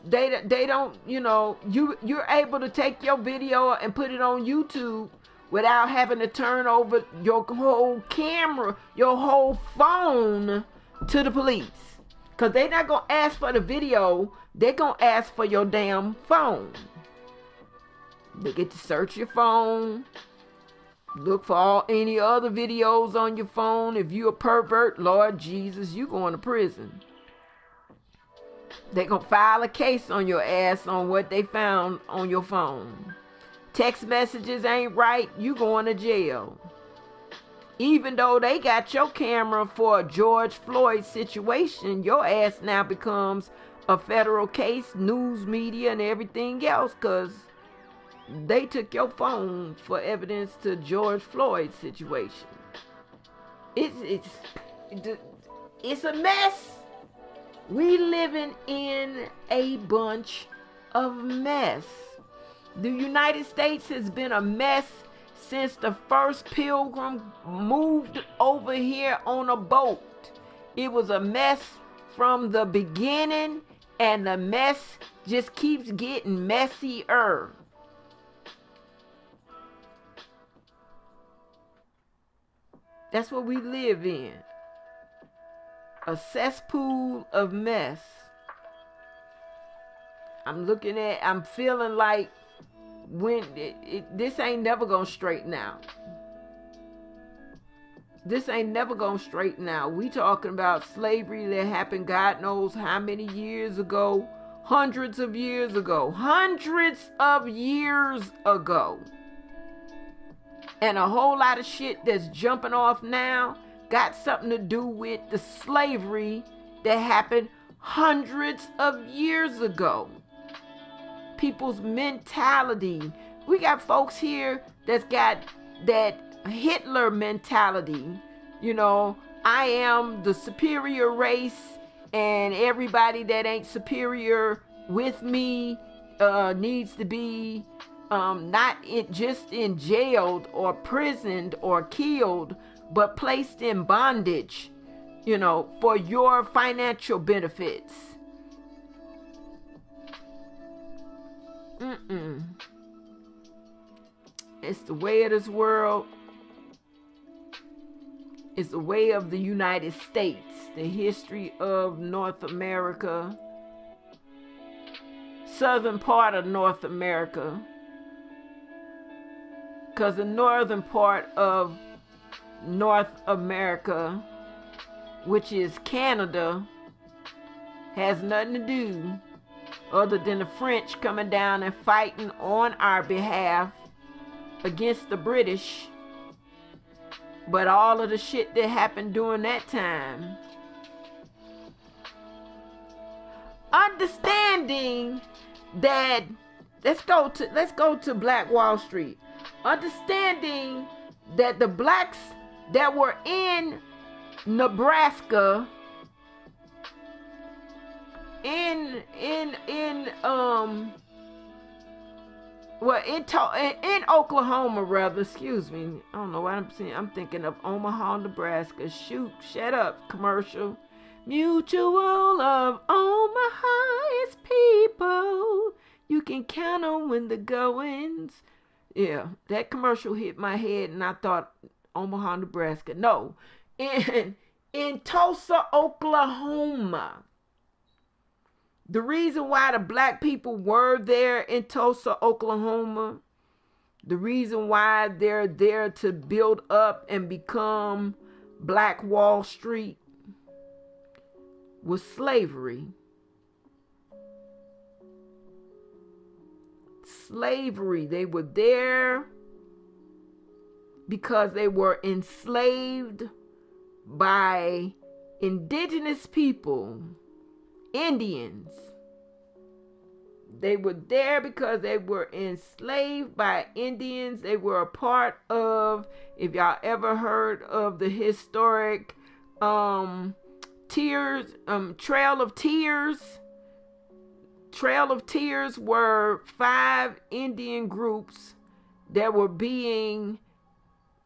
they don't, you're able to take your video and put it on YouTube without having to turn over your whole camera, your whole phone to the police. Because they're not going to ask for the video. They're going to ask for your damn phone. They get to search your phone. Look for any other videos on your phone. If you a pervert, Lord Jesus, you going to prison. They're going to file a case on your ass on what they found on your phone. Text messages ain't right, you going to jail. Even though they got your camera for a George Floyd situation, your ass now becomes a federal case, news media, and everything else, because they took your phone for evidence to George Floyd situation. It's a mess. We living in a bunch of mess. The United States has been a mess since the first pilgrim moved over here on a boat. It was a mess from the beginning, and the mess just keeps getting messier. That's what we live in. A cesspool of mess. I'm feeling like this ain't never gonna straighten out. This ain't never gonna straighten out. We talking about slavery that happened God knows how many years ago. Hundreds of years ago. And a whole lot of shit that's jumping off now got something to do with the slavery that happened hundreds of years ago. People's mentality. We got folks here that's got that Hitler mentality. You know, I am the superior race, and everybody that ain't superior with me needs to be not just in jailed or prisoned or killed, but placed in bondage, you know, for your financial benefits. It's the way of this world. It's the way of the United States, the history of North America, southern part of North America. Because the northern part of North America, which is Canada, has nothing to do other than the French coming down and fighting on our behalf against the British. But all of the shit that happened during that time, understanding that, let's go to Black Wall Street. Understanding that the blacks that were in Nebraska, in Oklahoma rather, excuse me. I don't know what I'm saying. I'm thinking of Omaha, Nebraska. Shut up, commercial. Mutual of Omaha is people you can count on when the goings. Yeah, that commercial hit my head and I thought Omaha, Nebraska. No, in Tulsa, Oklahoma. The reason why the black people were there in Tulsa, Oklahoma, the reason why they're there to build up and become Black Wall Street was slavery. Slavery. They were there because they were enslaved by indigenous people. Indians. They were there because they were enslaved by Indians. They were a part of, if y'all ever heard of the historic Trail of Tears. Trail of Tears were 5 Indian groups that were being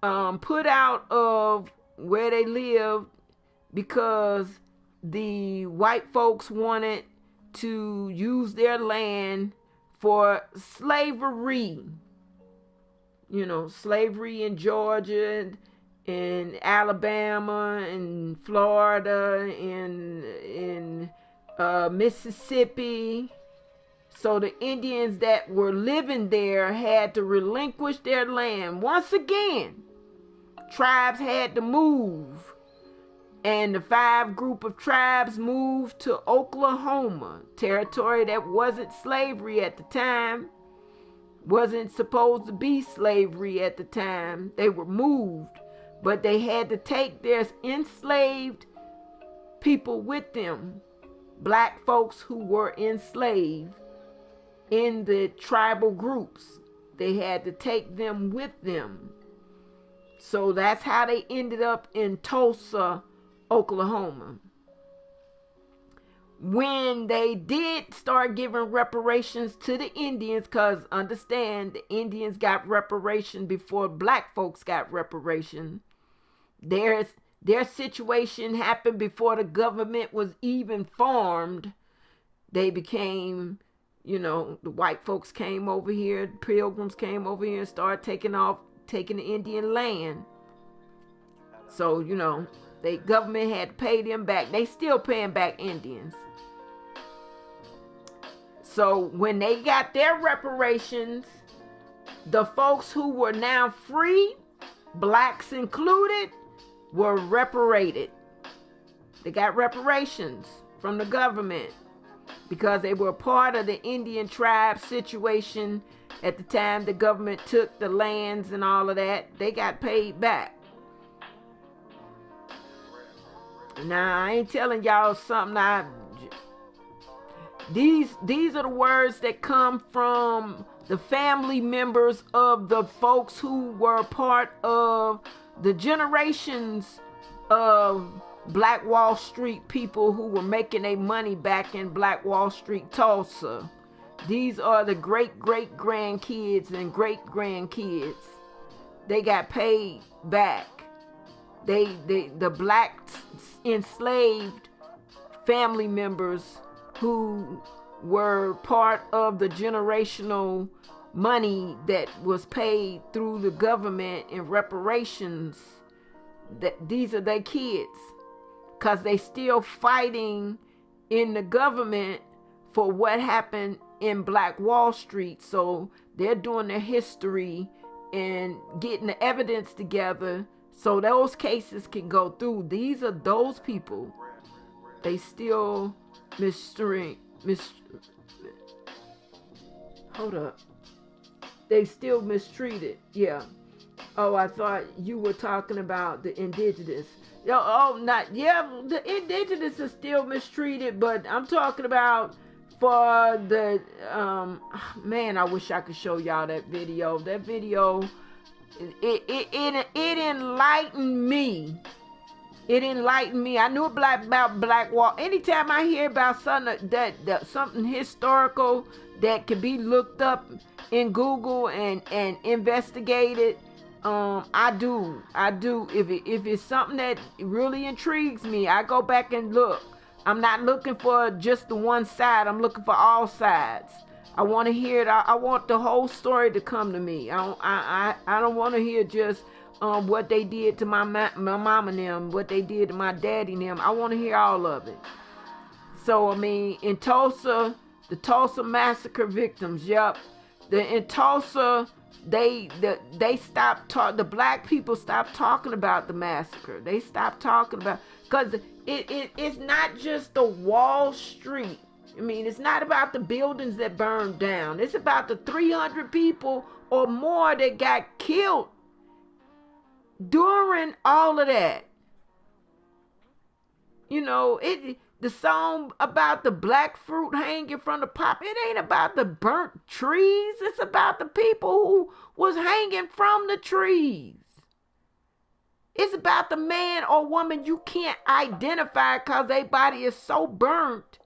put out of where they lived because the white folks wanted to use their land for slavery. You know, slavery in Georgia in Alabama and Florida and in Mississippi. So the Indians that were living there had to relinquish their land. Once again, tribes had to move. And the 5 group of tribes moved to Oklahoma, territory that wasn't slavery at the time, wasn't supposed to be slavery at the time. They were moved, but they had to take their enslaved people with them, black folks who were enslaved in the tribal groups. They had to take them with them. So that's how they ended up in Tulsa, Oklahoma. When they did start giving reparations to the Indians, because understand, the Indians got reparation before black folks got reparation. Their situation happened before the government was even formed. They became, the white folks came over here, the pilgrims came over here and started taking the Indian land. So, the government had to pay them back. They still paying back Indians. So when they got their reparations, the folks who were now free, blacks included, were reparated. They got reparations from the government because they were part of the Indian tribe situation at the time the government took the lands and all of that. They got paid back. Now, I ain't telling y'all something. These are the words that come from the family members of the folks who were part of the generations of Black Wall Street people who were making their money back in Black Wall Street, Tulsa. These are the great-great-grandkids and great-grandkids. They got paid back. The black enslaved family members who were part of the generational money that was paid through the government in reparations, that these are their kids, because they still fighting in the government for what happened in Black Wall Street. So they're doing their history and getting the evidence together so those cases can go through. These are those people. They still They still mistreated. Yeah. Oh, I thought you were talking about the indigenous. The indigenous are still mistreated, but I'm talking about for the, man, I wish I could show y'all that video. That video, it enlightened me. It enlightened me. I knew about Black Wall. Anytime I hear about something that something historical that can be looked up in Google and investigated, I do. If it's something that really intrigues me, I go back and look. I'm not looking for just the one side. I'm looking for all sides. I want to hear it. I want the whole story to come to me. I don't want to hear just what they did to my mom and them, what they did to my daddy and them. I want to hear all of it. So, I mean, in Tulsa, the Tulsa massacre victims, in Tulsa, they stopped the black people stopped talking about the massacre. They stopped talking about, because it's not just the Wall Street. I mean, it's not about the buildings that burned down. It's about the 300 people or more that got killed during all of that. The song about the black fruit hanging from the pop, it ain't about the burnt trees. It's about the people who was hanging from the trees. It's about the man or woman you can't identify because their body is so burnt.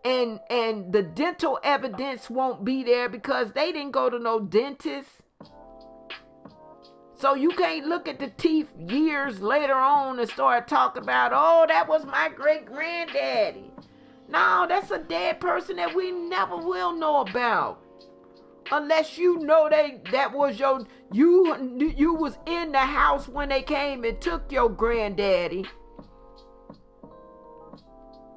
And the dental evidence won't be there because they didn't go to no dentist. So you can't look at the teeth years later on and start talking about, oh, that was my great-granddaddy. No, that's a dead person that we never will know about. unless you know that was you was in the house when they came and took your granddaddy.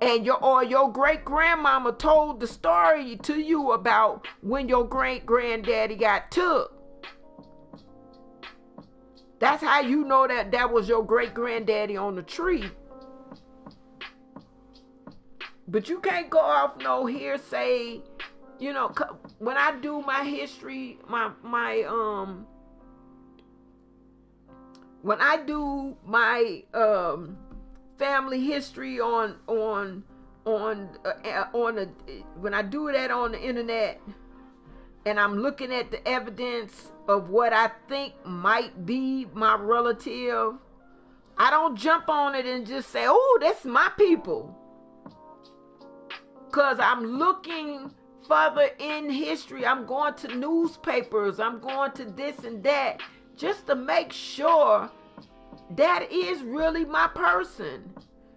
And your great grandmama told the story to you about when your great granddaddy got took. That's how you know that was your great granddaddy on the tree. But you can't go off no hearsay. You know, when I do my history, when I do my family history when I do that on the internet, and I'm looking at the evidence of what I think might be my relative, I don't jump on it and just say, oh, that's my people. Because I'm looking further in history. I'm going to newspapers. I'm going to this and that just to make sure that is really my person.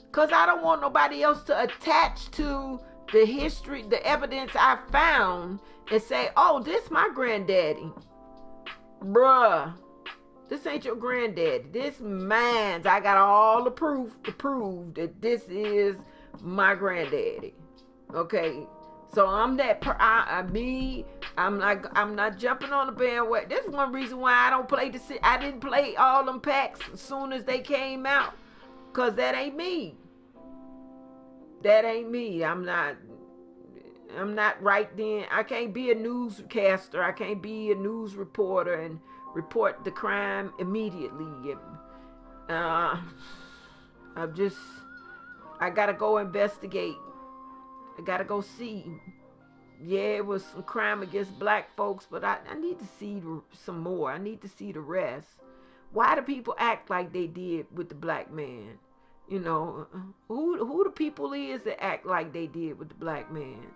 Because I don't want nobody else to attach to the history, the evidence I found and say, oh, this my granddaddy. Bruh, this ain't your granddaddy. This mine's. I got all the proof to prove that this is my granddaddy. Okay, so I'm that. I'm not jumping on the bandwagon. This is one reason why I don't play I didn't play all them packs as soon as they came out, cause that ain't me. That ain't me. I'm not right then. I can't be a newscaster. I can't be a news reporter and report the crime immediately. I gotta go investigate. I gotta go see. Yeah, it was some crime against black folks, but I need to see some more. I need to see the rest. Why do people act like they did with the black man? You know, who the people is that act like they did with the black man?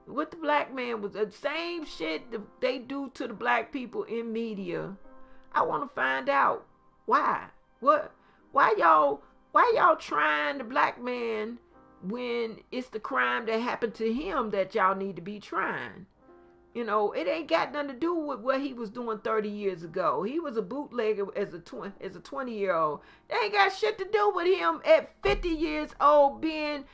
What the black man was the same shit that they do to the black people in media. I want to find out why. Why y'all trying the black man when it's the crime that happened to him that y'all need to be trying? You know, it ain't got nothing to do with what he was doing 30 years ago. He was a bootlegger as a 20-year-old. They ain't got shit to do with him at 50 years old being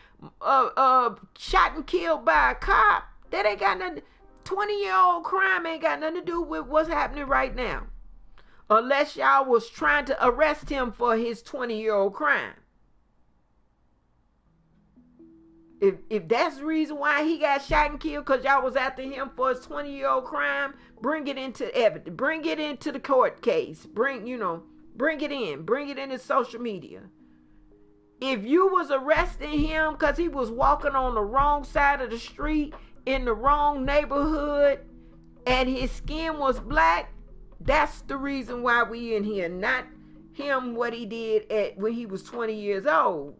shot and killed by a cop. That ain't got nothing. 20-year-old crime ain't got nothing to do with what's happening right now. Unless y'all was trying to arrest him for his 20-year-old crime. If that's the reason why he got shot and killed, because y'all was after him for his 20-year-old crime, bring it into evidence. Bring it into the court case. Bring it in. Bring it into social media. If you was arresting him because he was walking on the wrong side of the street in the wrong neighborhood and his skin was black, that's the reason why we in here. Not him, what he did when he was 20 years old.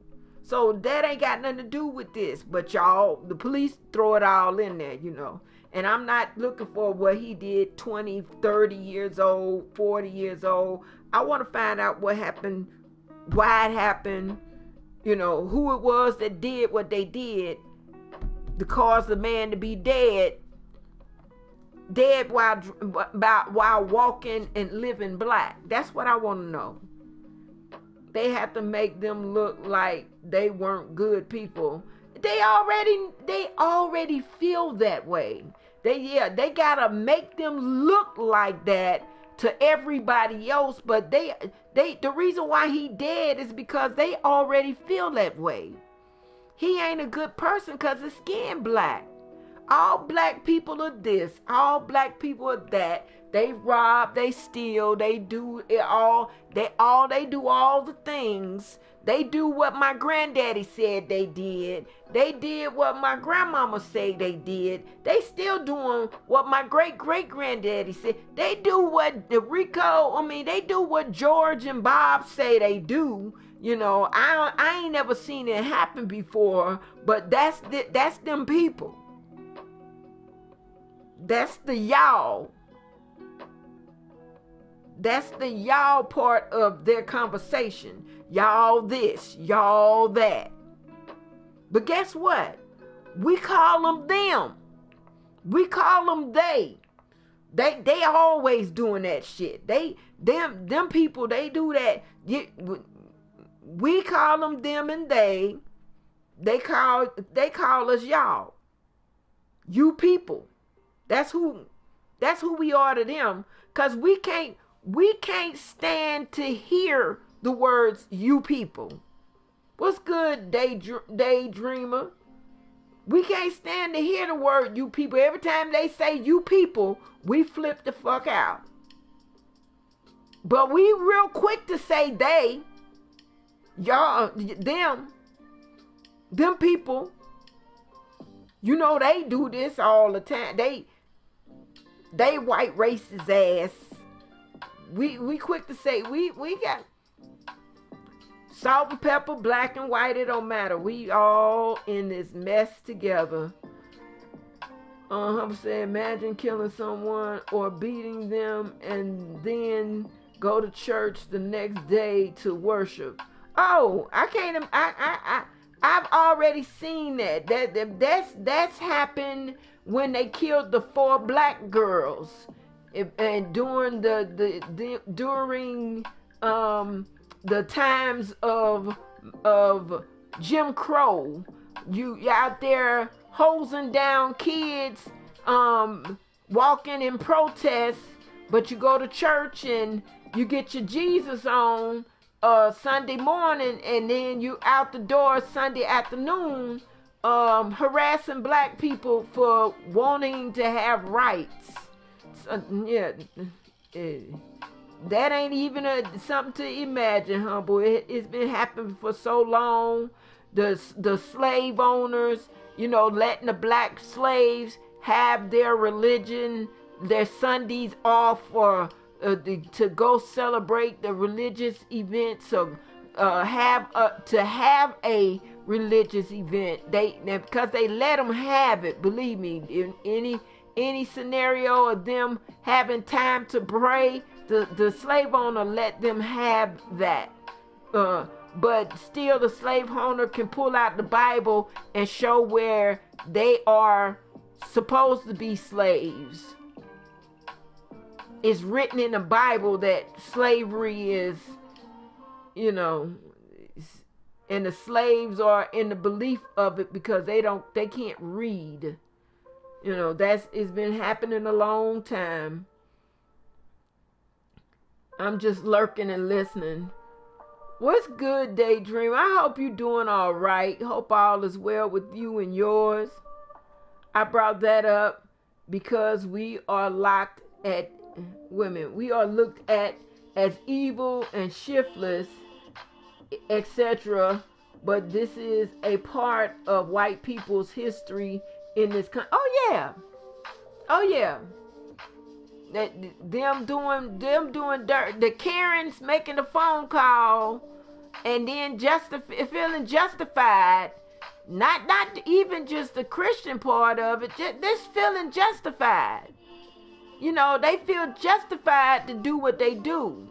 So that ain't got nothing to do with this. But y'all, the police throw it all in there, you know. And I'm not looking for what he did 20, 30 years old, 40 years old. I want to find out what happened, why it happened, you know, who it was that did what they did to cause the man to be dead while walking and living black. That's what I want to know. They have to make them look like they weren't good people. They already feel that way. They gotta make them look like that to everybody else. But the reason why he dead is because they already feel that way. He ain't a good person because his skin black. All black people are this. All black people are that. They rob, they steal, they do it all. They do all the things. They do what my granddaddy said they did. They did what my grandmama said they did. They still doing what my great-great-granddaddy said. They do what they do what George and Bob say they do. You know, I ain't never seen it happen before, but that's them people. That's the y'all. That's the y'all part of their conversation. Y'all this, y'all that. But guess what? We call them them. We call them they. They always doing that shit. Them people, they do that. We call them and they. They call us y'all. You people. That's who we are to them. Cause we can't stand to hear the words you people. What's good, daydreamer? We can't stand to hear the word you people. Every time they say you people, we flip the fuck out. But we real quick to say they, y'all, them people. You know they do this all the time. They white racist ass. We quick to say we got salt and pepper, black and white, it don't matter. We all in this mess together. I'm saying, imagine killing someone or beating them and then go to church the next day to worship. Oh, I can't. I've already seen that. That's happened when they killed the 4 black girls, and during the times of Jim Crow. You out there hosing down kids, walking in protest, but you go to church and you get your Jesus on Sunday morning, and then you out the door Sunday afternoon, harassing black people for wanting to have rights. That ain't even something to imagine, humble. It's been happening for so long. The slave owners, letting the black slaves have their religion, their Sundays off, or to go celebrate the religious events, or have a religious event. Because they let them have it. Believe me, in any scenario of them having time to pray, the slave owner let them have that. But still the slave owner can pull out the Bible and show where they are supposed to be slaves. It's written in the Bible that slavery is, and the slaves are in the belief of it because they can't read. It's been happening a long time. I'm just lurking and listening. What's good, Daydream? I hope you're doing all right. Hope all is well with you and yours. I brought that up because we are looked at as evil and shiftless, etc. But this is a part of white people's history in this country. Oh yeah. That them doing dirt. The Karens making a phone call and then feeling justified. Not even just the Christian part of it. Just this feeling justified. They feel justified to do what they do.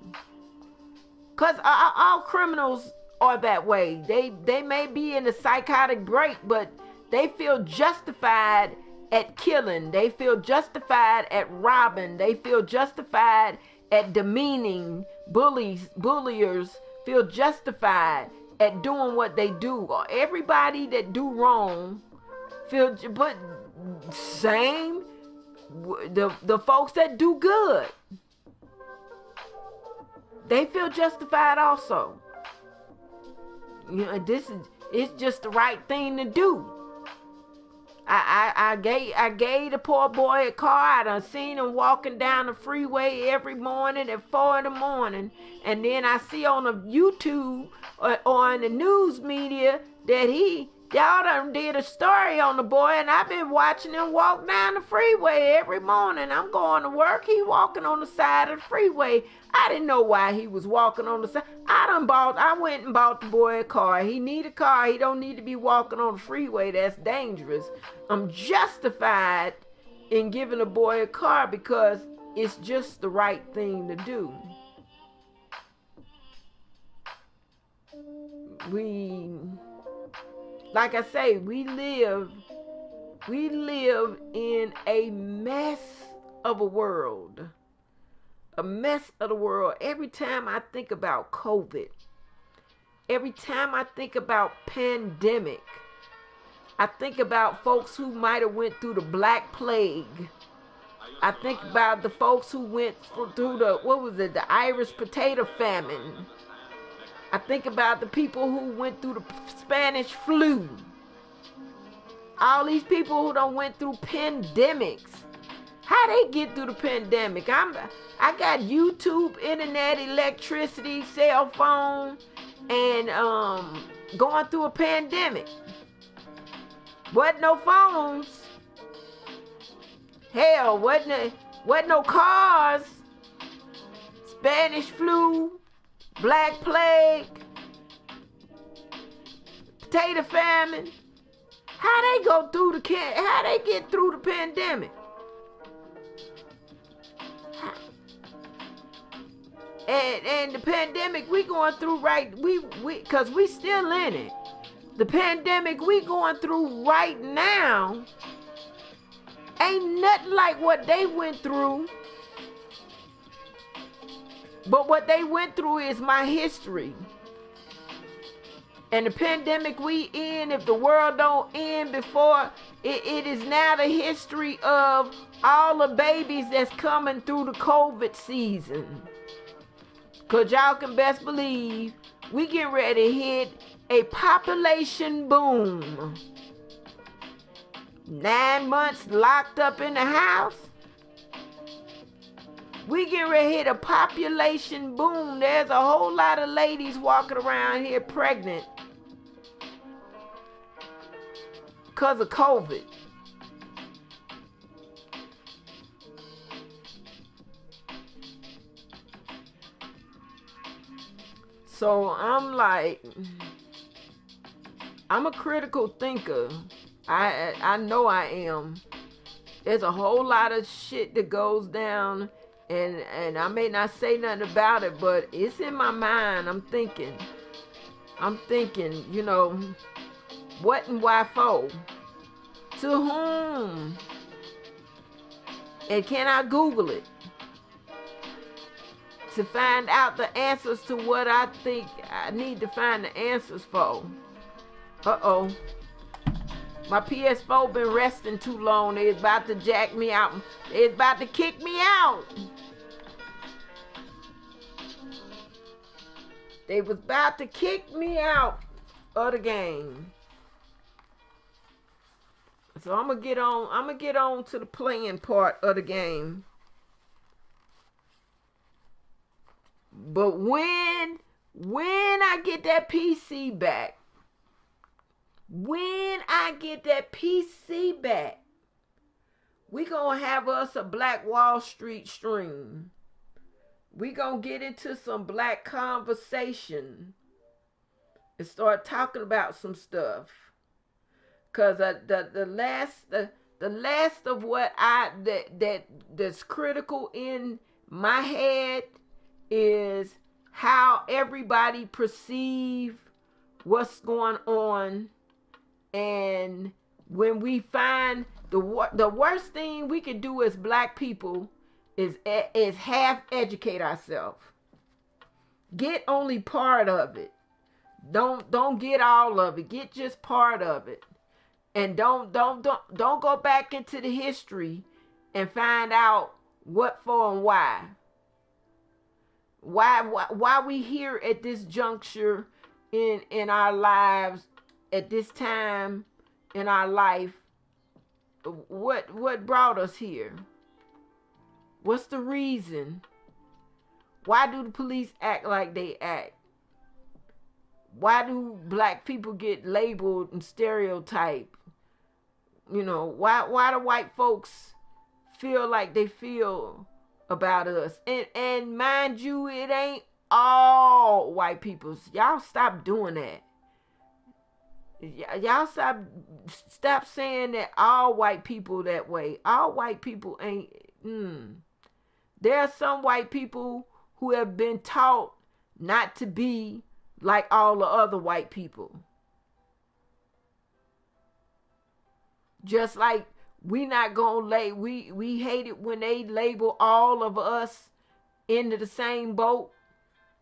Cause all criminals are that way. They may be in a psychotic break, but they feel justified at killing. They feel justified at robbing. They feel justified at demeaning. Bulliers feel justified at doing what they do. Everybody that do wrong but same the folks that do good, they feel justified also. It's just the right thing to do. I gave the poor boy a car. I done seen him walking down the freeway every morning at 4 a.m. And then I see on the YouTube or in the news media that y'all done did a story on the boy, and I've been watching him walk down the freeway every morning. I'm going to work. He walking on the side of the freeway. I didn't know why he was walking on the side. I went and bought the boy a car. He need a car. He don't need to be walking on the freeway. That's dangerous. I'm justified in giving a boy a car because it's just the right thing to do. Like I say, we live in a mess of a world. A mess of the world. Every time I think about COVID, every time I think about pandemic, I think about folks who might have went through the Black Plague. I think about the folks who went through the Irish potato famine. I think about the people who went through the Spanish flu. All these people who done went through pandemics. How they get through the pandemic? I got YouTube, internet, electricity, cell phone, and going through a pandemic. Wasn't no phones. Hell, wasn't no cars. Spanish flu, Black Plague, potato famine. How they go through how they get through the pandemic? And the pandemic we going through cause we still in it. The pandemic we going through right now ain't nothing like what they went through. But what they went through is my history. And the pandemic we in, if the world don't end before, it is now the history of all the babies that's coming through the COVID season. Because y'all can best believe we get ready to hit a population boom. 9 months locked up in the house. We get ready to hit a population boom. There's a whole lot of ladies walking around here pregnant because of COVID. So I'm like, I'm a critical thinker. I know I am. There's a whole lot of shit that goes down, and I may not say nothing about it, but it's in my mind. I'm thinking, you know, what and why for? To whom? And can I Google it to find out the answers to what I think I need to find the answers for? Uh-oh. My PS4 been resting too long. They about to jack me out. They about to kick me out. They was about to kick me out of the game. So I'm gonna get on to the playing part of the game. But when I get that PC back, we gonna have us a Black Wall Street stream. We gonna get into some black conversation and start talking about some stuff. Cause the last of what that's critical in my head is how everybody perceive what's going on. And when we find the worst thing we can do as black people is half educate ourselves. Get only part of it. Don't get all of it. Get just part of it. And don't go back into the history and find out what for and why. Why we here at this juncture in our lives, at this time in our life. What brought us here? What's the reason? Why do the police act like they act? Why do black people get labeled and stereotyped? You know, why do white folks feel like they feel about us? And mind you, it ain't all white people. Y'all stop doing that. Y'all stop saying that all white people that way. All white people ain't. There are some white people who have been taught not to be like all the other white people. Just like We not gonna we hate it when they label all of us into the same boat.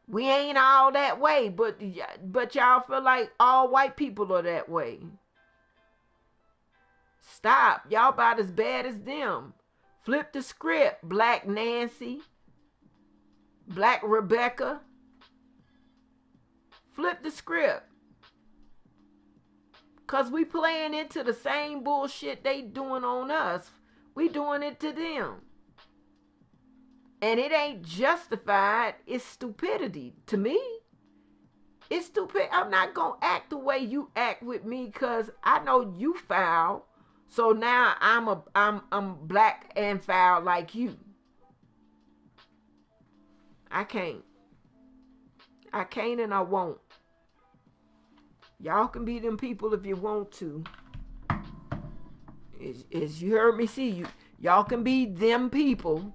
We ain't all that way, but y'all feel like all white people are that way. Stop. Y'all about as bad as them. Flip the script, Black Nancy, Black Rebecca. Flip the script. Because we playing into the same bullshit they doing on us. We doing it to them. And it ain't justified. It's stupidity. To me, it's stupid. I'm not going to act the way you act with me because I know you foul. So now I'm black and foul like you. I can't. I can't and I won't. Y'all can be them people if you want to. As you heard me see you, y'all can be them people.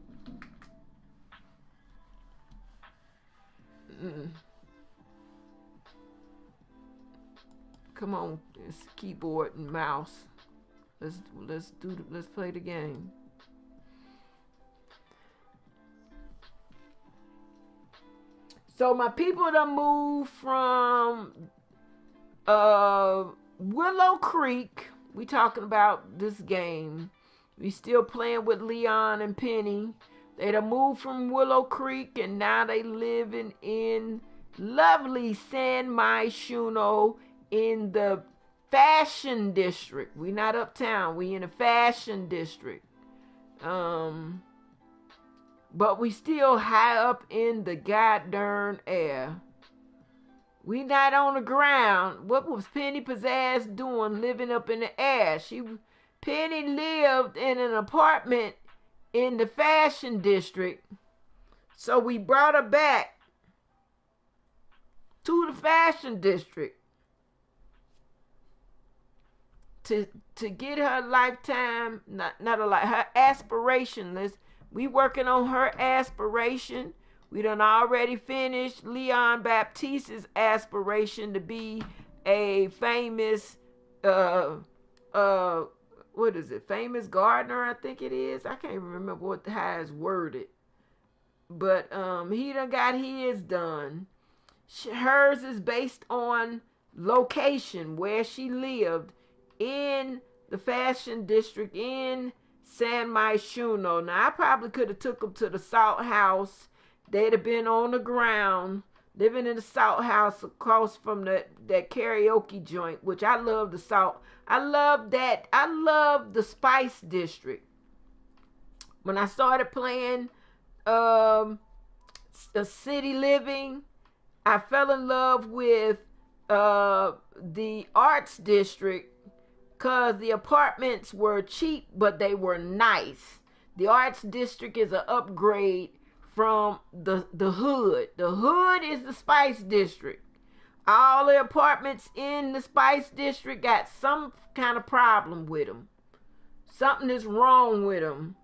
Come on, it's keyboard and mouse. Let's play the game. So my people done moved from Willow Creek. We talking about this game. We still playing with Leon and Penny. They done moved from Willow Creek and now they living in lovely San Myshuno in the Fashion District. We not uptown. We in the Fashion District. But we still high up in the goddamn air. We not on the ground. What was Penny Pizzazz doing living up in the air? Penny lived in an apartment in the Fashion District. So we brought her back to the Fashion District to get her lifetime, her aspiration list. We working on her aspiration. We done already finished Leon Baptiste's aspiration to be a famous, what is it? Famous gardener, I think it is. I can't remember how it's worded. But he done got his done. Hers is based on location, where she lived in the Fashion District in San Myshuno. Now, I probably could have took them to the Salt House. They'd have been on the ground, living in the Salt House across from that karaoke joint, which I love the Salt. I love that. I love the Spice District. When I started playing the City Living, I fell in love with the Arts District because the apartments were cheap, but they were nice. The Arts District is an upgrade from the hood. The hood is the Spice District. All the apartments in the Spice District got some kind of problem with them. Something is wrong with them.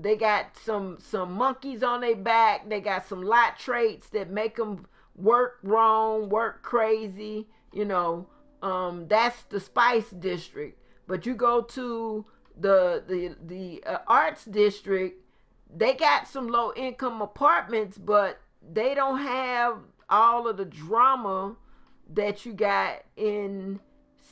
They got some monkeys on their back. They got some lot traits that make them work wrong, work crazy. You know, that's the Spice District. But you go to the Arts District, they got some low income apartments, but they don't have all of the drama that you got in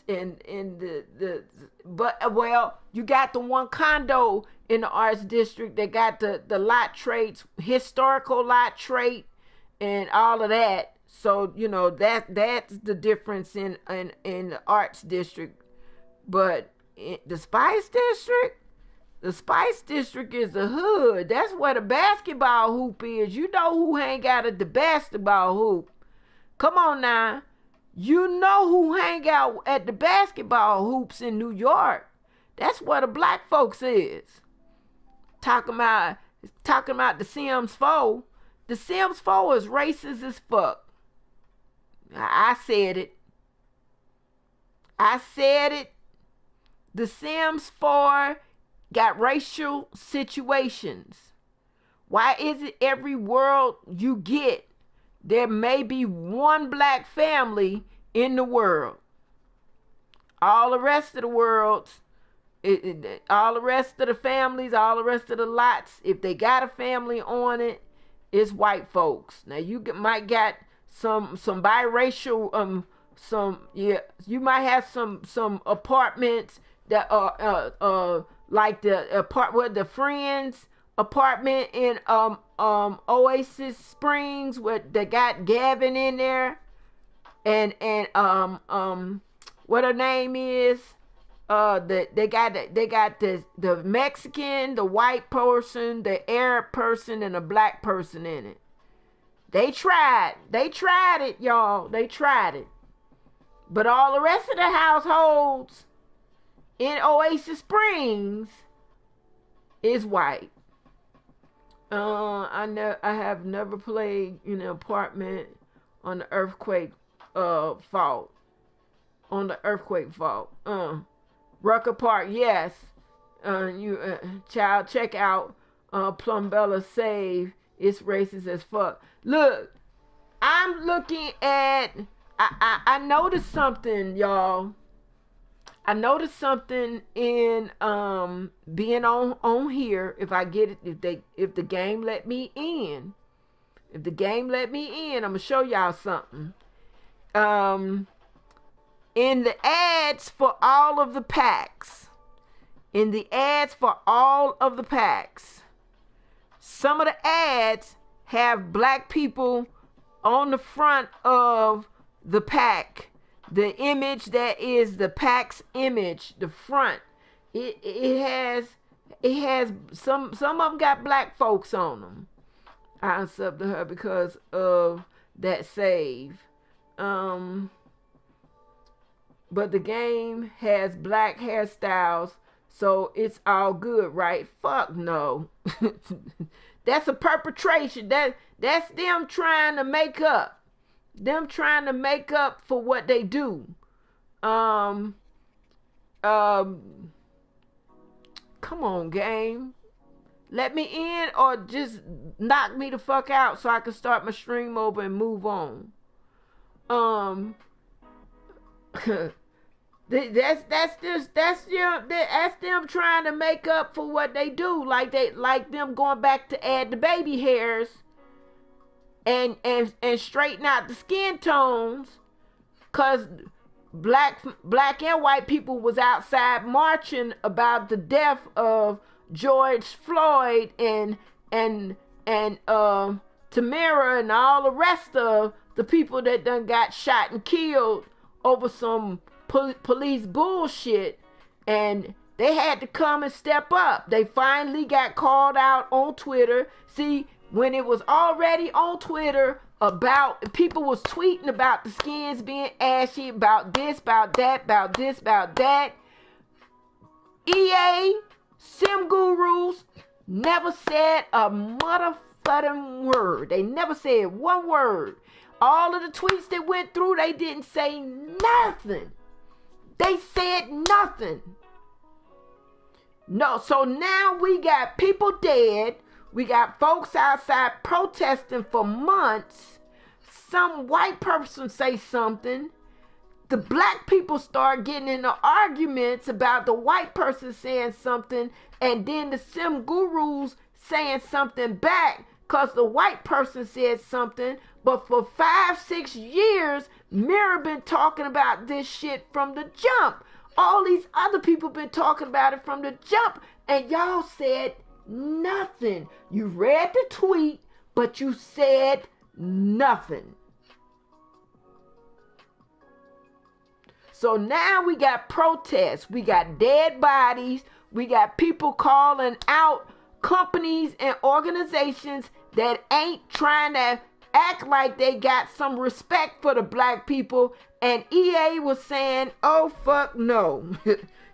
the but well, you got the one condo in the Arts District that got the lot traits, historical lot trait and all of that. So, you know, that's the difference in the Arts District. But the Spice District, the Spice District is the hood. That's where the basketball hoop is. You know who hang out at the basketball hoop. Come on now. You know who hang out at the basketball hoops in New York. That's where the black folks is. Talking about the Sims 4. The Sims 4 is racist as fuck. I said it. The Sims 4 got racial situations. Why is it every world you get, there may be one black family in the world? All the rest of the worlds, All the rest of the families, all the rest of the lots, if they got a family on it, it's white folks. Now you might got some biracial, you might have some apartments that are like the Friends apartment in Oasis Springs, where they got Gavin in there, and what her name is. They got the Mexican, the white person, the Arab person, and the black person in it. They tried it, y'all. They tried it. But all the rest of the households in Oasis Springs is white. I have never played in an apartment on the earthquake fault. On the earthquake fault. Rucker Park, yes. Child, check out Plumbella Save. It's racist as fuck. Look, I'm looking at. I noticed something, y'all. I noticed something in being on here. If I get it, if the game let me in, I'm gonna show y'all something. In the ads for all of the packs, some of the ads have black people on the front of the pack. The image that is the pack's image, the front. It has some of them got black folks on them. I subbed to her because of that save. But the game has black hairstyles, so it's all good, right? Fuck no. That's a perpetration. That's them trying to make up. Them trying to make up for what they do. Come on, game. Let me in or just knock me the fuck out so I can start my stream over and move on. That's them trying to make up for what they do, like them going back to add the baby hairs and straighten out the skin tones, cause black and white people was outside marching about the death of George Floyd and Tamara and all the rest of the people that done got shot and killed over some police bullshit, and they had to come and step up. They finally got called out on Twitter. See, when it was already on Twitter about, people was tweeting about the skins being ashy, about this, about that, about this, about that. EA, Sim Gurus, never said a motherfucking word. They never said one word. All of the tweets that went through, they didn't say nothing. They said nothing. No, so now we got people dead. We got folks outside protesting for months. Some white person say something. The black people start getting into arguments about the white person saying something, and then the Sim Gurus saying something back because the white person said something. But for 5-6 years, Mirror been talking about this shit from the jump. All these other people been talking about it from the jump, and y'all said nothing. You read the tweet, but you said nothing. So now we got protests, we got dead bodies, we got people calling out companies and organizations that ain't trying to act like they got some respect for the black people, and EA was saying, oh fuck no.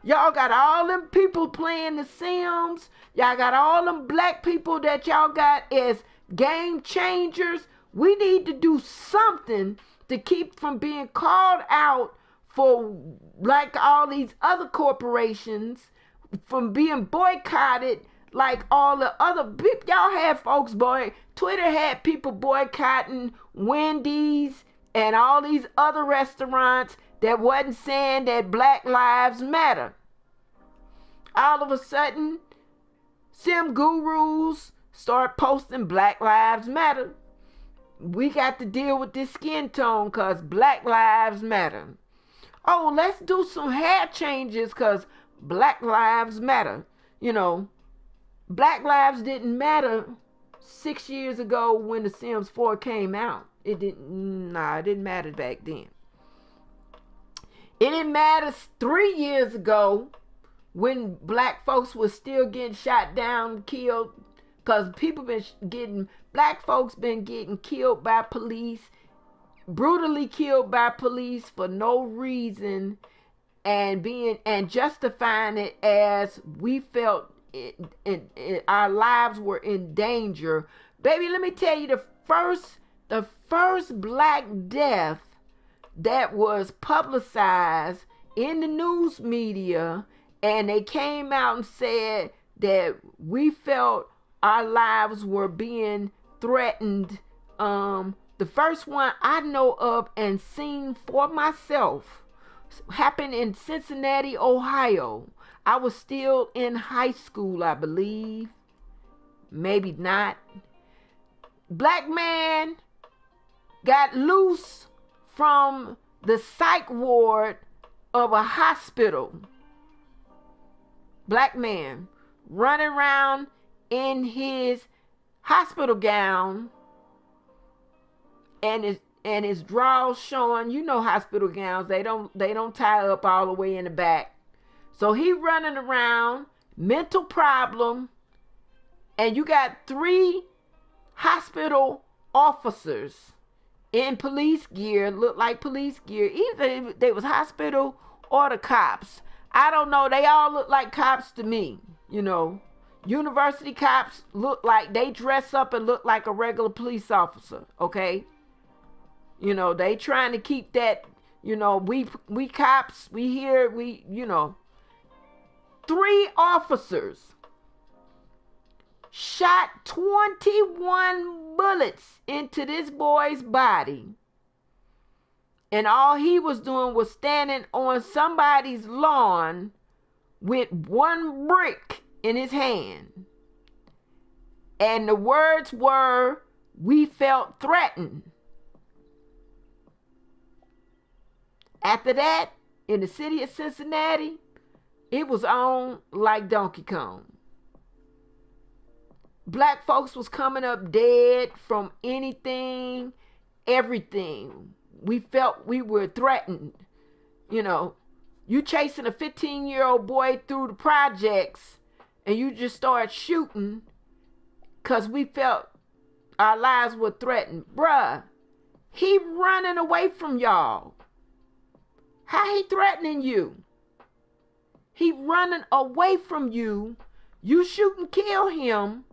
Y'all got all them people playing the Sims, y'all got all them black people that y'all got as game changers. We need to do something to keep from being called out for, like all these other corporations, from being boycotted like all the other people. Y'all had folks, Twitter had people boycotting Wendy's and all these other restaurants that wasn't saying that Black Lives Matter. all of a sudden, sim gurus start posting Black Lives Matter. We got to deal with this skin tone because Black Lives Matter. Oh, let's do some hair changes because Black Lives Matter. You know, Black Lives didn't matter 6 years ago when The Sims 4 came out. It didn't matter back then. It didn't matter 3 years ago when black folks was still getting shot down, killed, because black folks been getting killed by police, brutally killed by police for no reason, and justifying it as we felt our lives were in danger. Baby, let me tell you, the first black death that was publicized in the news media, and they came out and said that we felt our lives were being threatened. The first one I know of and seen for myself happened in Cincinnati, Ohio. I was still in high school, I believe. Maybe not. Black man got loose from the psych ward of a hospital. Black man running around in his hospital gown and his drawers showing. You know, hospital gowns, they don't tie up all the way in the back. So he running around, mental problem, and you got 3 hospital officers in police gear, look like police gear. Either they was hospital or the cops. I don't know. They all look like cops to me. You know, university cops look like they dress up and look like a regular police officer. Okay. You know, they trying to keep that, you know, we cops, we here, you know. 3 officers shot 21 bullets into this boy's body. And all he was doing was standing on somebody's lawn with 1 brick in his hand. And the words were, "We felt threatened." After that, in the city of Cincinnati, it was on like Donkey Kong. Black folks was coming up dead from anything, everything. We felt we were threatened. You know, you chasing a 15-year-old boy through the projects and you just start shooting because we felt our lives were threatened. Bruh, he running away from y'all. How he threatening you? He running away from you. You shoot and kill him.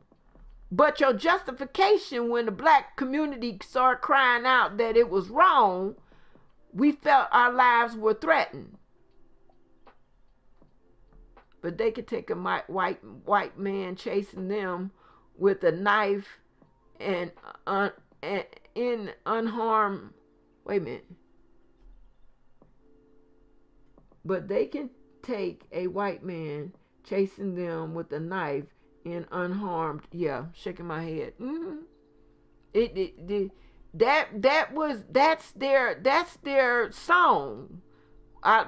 But your justification when the black community started crying out that it was wrong, we felt our lives were threatened. But they could take a white man chasing them with a knife and in unharmed. Wait a minute. But they can take a white man chasing them with a knife in unharmed. Yeah, shaking my head. That's their song. I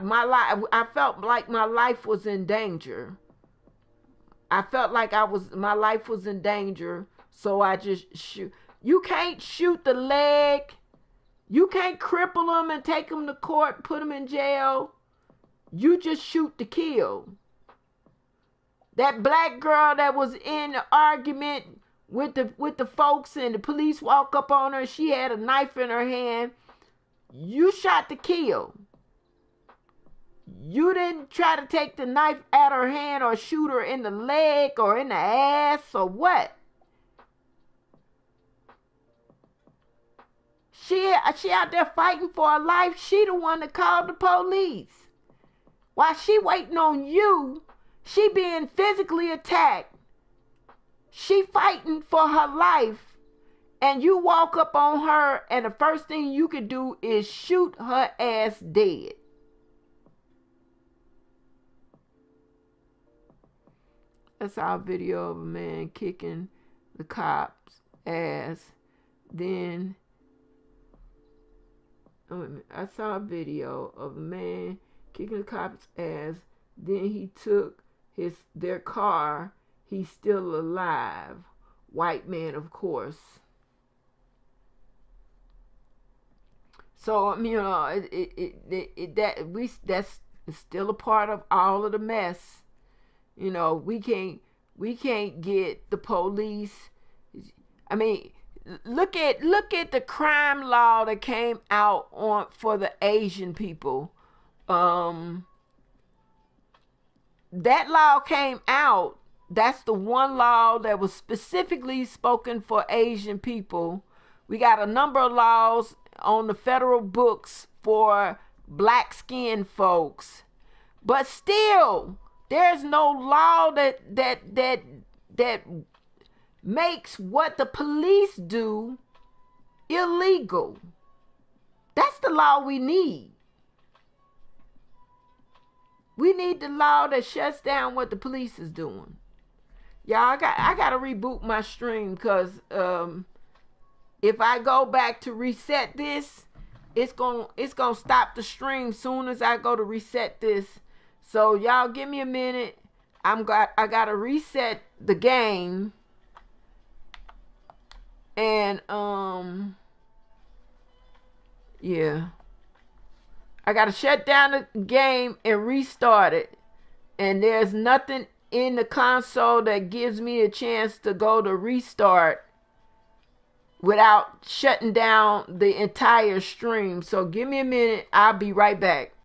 felt like my life was in danger. I felt like my life was in danger, so I just shoot. You can't shoot the leg. You can't cripple them and take them to court, put them in jail. You just shoot to kill. That black girl that was in the argument with the folks and the police walk up on her, she had a knife in her hand. You shot to kill. You didn't try to take the knife out her hand or shoot her in the leg or in the ass or what. She out there fighting for her life. She the one that called the police. While she waiting on you, she being physically attacked. She fighting for her life. And you walk up on her and the first thing you could do is shoot her ass dead. I saw a video of a man kicking the cops' ass. Then I saw a video of a man kicking the cops' ass. Then he took their car. He's still alive. White man, of course. So that's still a part of all of the mess. We can't get the police. I mean, look at the crime law that came out for the Asian people. That law came out. That's the one law that was specifically spoken for Asian people. We got a number of laws on the federal books for black-skinned folks, but still, there's no law that makes what the police do illegal. That's the law we need. We need the law that shuts down what the police is doing. Y'all, I gotta reboot my stream because if I go back to reset this, it's gonna stop the stream soon as I go to reset this. So y'all give me a minute. I gotta reset the game. And yeah. I gotta shut down the game and restart it. And there's nothing in the console that gives me a chance to go to restart without shutting down the entire stream. So give me a minute. I'll be right back.